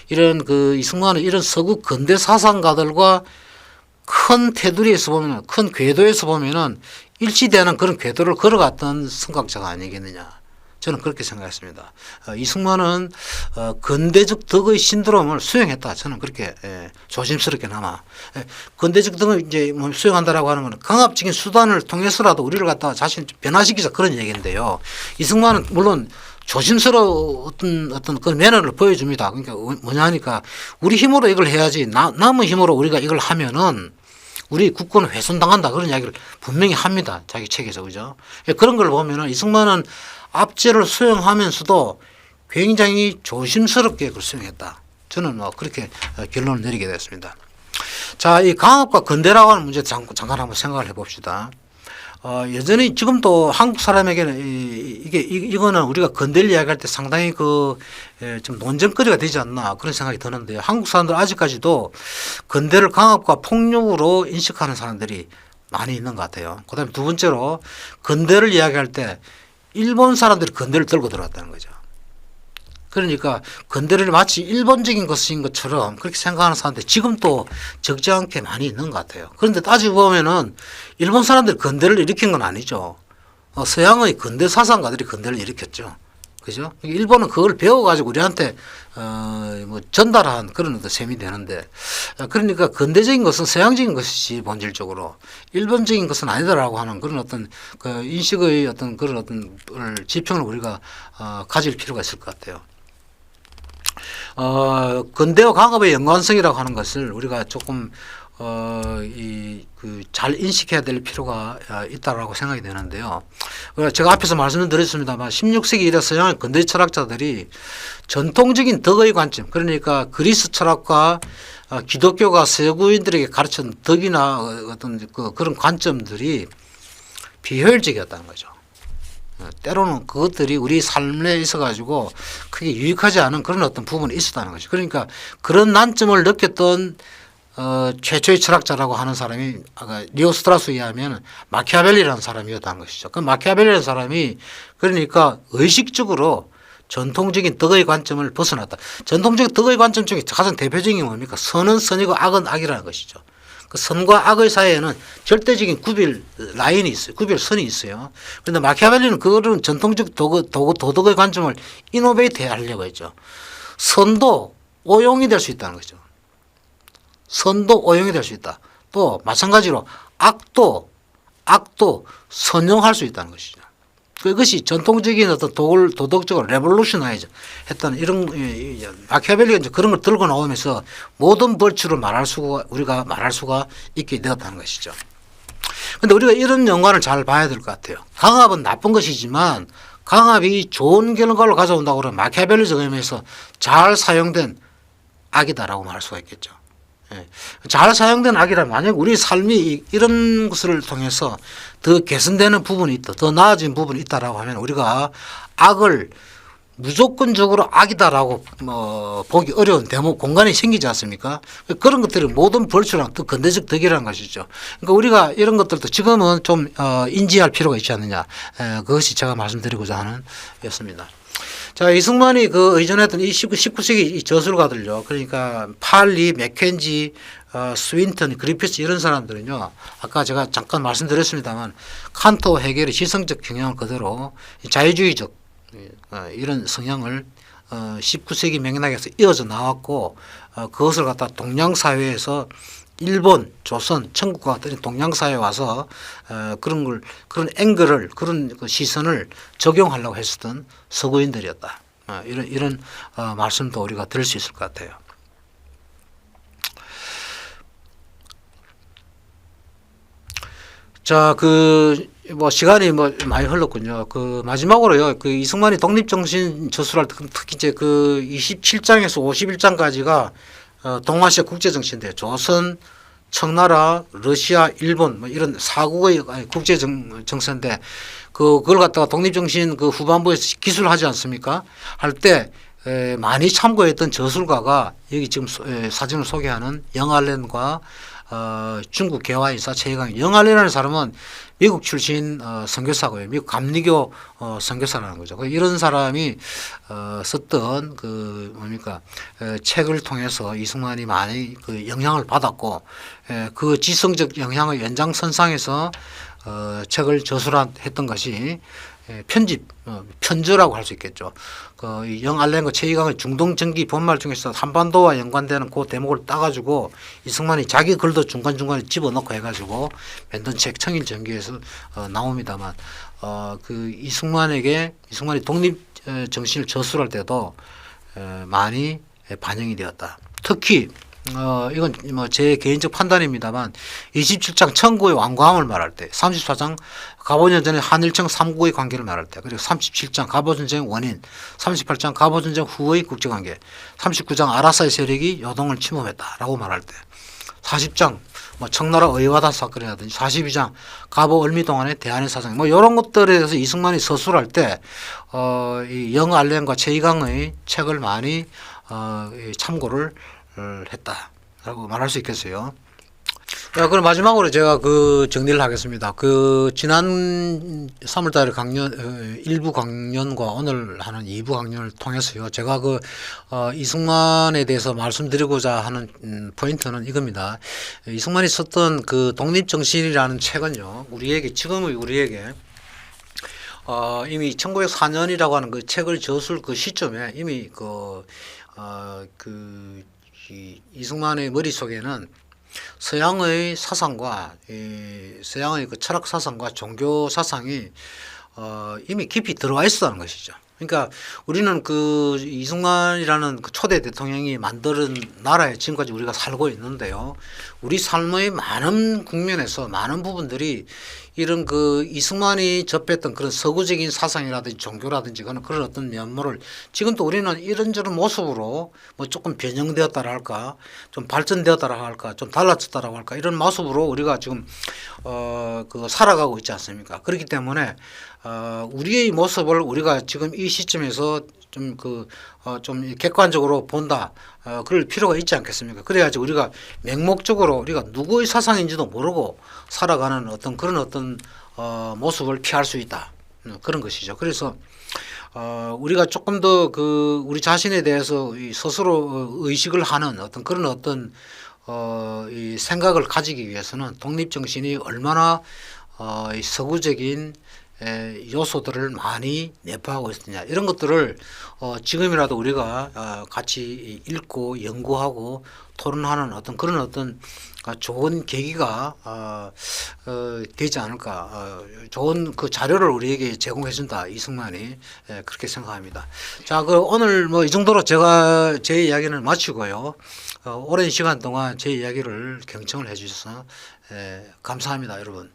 이런 그 이승만은 이런 서구 근대 사상가들과 큰 테두리에서 보면 큰 궤도에서 보면은 일치되는 그런 궤도를 걸어갔던 선각자가 아니겠느냐. 저는 그렇게 생각했습니다. 이승만은 근대적 덕의 신드롬을 수용했다. 저는 그렇게 조심스럽게나마 근대적 덕을 이제 뭐 수용한다라고 하는 건 강압적인 수단을 통해서라도 우리를 갖다가 자신을 남기자 그런 얘기인데요. 이승만은 물론 조심스러운 어떤 그런 매너를 보여줍니다. 그러니까 뭐냐 하니까 우리 힘으로 이걸 해야지 남의 힘으로 우리가 이걸 하면은 우리 국권은 훼손당한다 그런 이야기를 분명히 합니다. 자기 책에서 그죠. 그런 걸 보면은 이승만은 압제를 수용하면서도 굉장히 조심스럽게 그걸 수용했다. 저는 뭐 그렇게 결론을 내리게 됐습니다. 자, 이 강압과 근대라고 하는 문제 잠깐 한번 생각을 해봅시다. 여전히 지금도 한국 사람에게는 이거는 우리가 근대를 이야기할 때 상당히 좀 논쟁거리가 되지 않나 그런 생각이 드는데요. 한국 사람들 아직까지도 근대를 강압과 폭력으로 인식하는 사람들이 많이 있는 것 같아요. 그 다음에 두 번째로 근대를 이야기할 때 일본 사람들이 근대를 들고 들어왔다는 거죠. 그러니까 근대를 마치 일본적인 것인 것처럼 그렇게 생각하는 사람들이 지금도 적지 않게 많이 있는 것 같아요. 그런데 따지고 보면은 일본 사람들이 근대를 일으킨 건 아니죠. 서양의 근대 사상가들이 근대를 일으켰죠. 그죠? 일본은 그걸 배워가지고 우리한테 뭐 전달한 그런 셈이 되는데 그러니까 근대적인 것은 서양적인 것이지 본질적으로 일본적인 것은 아니다라고 하는 그런 어떤 그 인식의 어떤 그런 어떤 지평을 우리가 가질 필요가 있을 것 같아요. 근대와 강압의 연관성이라고 하는 것을 우리가 조금 잘 인식해야 될 필요가 있다라고 생각이 되는데요. 제가 앞에서 말씀을 드렸습니다만 16세기 이래 서양의 근대 철학자들이 전통적인 덕의 관점, 그러니까 그리스 철학과 기독교가 서구인들에게 가르친 덕이나 어떤 그런 관점들이 비효율적이었다는 거죠. 때로는 그것들이 우리 삶에 있어 가지고 크게 유익하지 않은 그런 어떤 부분이 있었다는 것이죠. 그러니까 그런 난점을 느꼈던 최초의 철학자라고 하는 사람이 아까 리오 스트라스에 의하면 마키아벨리라는 사람이었다는 것이죠. 그 마키아벨리라는 사람이 그러니까 의식적으로 전통적인 덕의 관점을 벗어났다. 전통적인 덕의 관점 중에 가장 대표적인 게 뭡니까? 선은 선이고 악은 악이라는 것이죠. 그 선과 악의 사이에는 절대적인 구별 라인이 있어요. 구별 선이 있어요. 그런데 마키아벨리는 그런 전통적 도덕의 관점을 이노베이트 하려고 했죠. 선도 오용이 될 수 있다는 거죠. 선도 오용이 될 수 있다. 또 마찬가지로 악도 선용할 수 있다는 것이죠. 그것이 전통적인 어떤 도덕적으로 레볼루셔나이즈 했던 이런 마키아벨리가 이제 그런 걸 들고 나오면서 모든 벌추를 우리가 말할 수가 있게 되었다는 것이죠. 그런데 우리가 이런 연관을 잘 봐야 될 것 같아요. 강압은 나쁜 것이지만 강압이 좋은 결과를 가져온다고 그러면 마키아벨리적 의미에서 잘 사용된 악이다라고 말할 수가 있겠죠. 잘 사용된 악이라면 만약 우리 삶이 이런 것을 통해서 더 개선되는 부분이 있다, 더 나아진 부분이 있다라고 하면 우리가 악을 무조건적으로 악이다라고 보기 어려운 대목 공간이 생기지 않습니까? 그런 것들이 모든 벌초랑 또 근대적 덕이라는 것이죠. 그러니까 우리가 이런 것들도 지금은 좀 인지할 필요가 있지 않느냐, 그것이 제가 말씀드리고자 하는 였습니다. 자, 이승만이 의존했던 이 19세기 저술가들요. 그러니까 팔리, 맥켄지, 스윈턴, 그리피스 이런 사람들은요. 아까 제가 잠깐 말씀드렸습니다만 칸토, 헤겔의 지성적 경향을 그대로 자유주의적 이런 성향을 19세기 맥락에서 이어져 나왔고 그것을 갖다 동양사회에서 일본, 조선, 청국과 같은 동양사회에 와서 그런 앵글을, 그런 시선을 적용하려고 했었던 서구인들이었다. 이런 말씀도 우리가 들을 수 있을 것 같아요. 자, 시간이 많이 흘렀군요. 마지막으로요, 이승만이 독립정신 저술할 때 특히 이제 27장에서 51장까지가 동아시아 국제정치인데 조선, 청나라, 러시아, 일본 이런 사국의 국제정세인데 그걸 갖다가 독립정신 후반부에서 기술하지 않습니까? 할 때 많이 참고했던 저술가가 여기 지금 사진을 소개하는 영알렌과 중국 개화인사 최희강. 영알렌이라는 사람은 미국 출신 선교사고요. 미국 감리교 선교사라는 거죠. 이런 사람이 썼던 책을 통해서 이승만이 많이 영향을 받았고 그 지성적 영향의 연장선상에서 책을 저술했던 것이 편저라고 할 수 있겠죠. 영알렌과 최희강의 중동전기 본말 중에서 한반도와 연관되는 그 대목을 따가지고 이승만이 자기 글도 중간중간에 집어넣고 해가지고 만든 책 청일전기에서 나옵니다만 이승만이 독립정신을 저술할 때도 많이 반영이 되었다. 특히 이건 제 개인적 판단입니다만 27장 청구의 완고함을 말할 때, 34장 갑오전쟁의 한일청 3국의 관계를 말할 때, 그리고 37장 갑오전쟁의 원인, 38장 갑오전쟁 후의 국제관계, 39장 아라사의 세력이 요동을 침범했다라고 말할 때, 40장 청나라 의화단 사건이라든지 42장 갑오 을미동안의 대한의 사상 이런 것들에 대해서 이승만이 서술할 때 이 영알렌과 최희강의 책을 많이 참고를 했다라고 말할 수 있겠어요. 자, 그럼 마지막으로 제가 정리를 하겠습니다. 지난 3월달에 강연 1부 강연과 오늘 하는 2부 강연을 통해서요. 제가 이승만에 대해서 말씀드리고자 하는 포인트는 이겁니다. 이승만이 썼던 독립정신이라는 책은요. 지금의 우리에게 이미 1904년이라고 하는 책을 저술 시점에 이미 이승만의 머릿속에는 서양의 사상과 서양의 철학 사상과 종교 사상이 이미 깊이 들어와 있었다는 것이죠. 그러니까 우리는 이승만이라는 초대 대통령이 만드는 나라에 지금까지 우리가 살고 있는데요. 우리 삶의 많은 국면에서 많은 부분들이 이런 그 이승만이 접했던 그런 서구적인 사상이라든지 종교라든지 그런 어떤 면모를 지금도 우리는 이런저런 모습으로 뭐 조금 변형되었다라 할까, 좀 발전되었다라 할까, 좀 달라졌다라고 할까, 이런 모습으로 우리가 지금 그 살아가고 있지 않습니까? 그렇기 때문에 우리의 모습을 우리가 지금 이 시점에서 좀 좀 객관적으로 본다. 그럴 필요가 있지 않겠습니까? 그래야지 우리가 맹목적으로 우리가 누구의 사상인지도 모르고 살아가는 그런 모습을 피할 수 있다. 그런 것이죠. 그래서 우리가 조금 더 우리 자신에 대해서 스스로 의식을 하는 그런 이 생각을 가지기 위해서는 독립정신이 얼마나 이 서구적인 요소들을 많이 내포하고 있느냐, 이런 것들을 지금이라도 우리가 같이 읽고 연구하고 토론하는 그런 좋은 계기가 되지 않을까, 좋은 그 자료를 우리에게 제공해 준다, 이승만이. 그렇게 생각합니다. 자, 오늘 뭐 이 정도로 제가 제 이야기를 마치고요. 오랜 시간 동안 제 이야기를 경청을 해 주셔서 감사합니다, 여러분.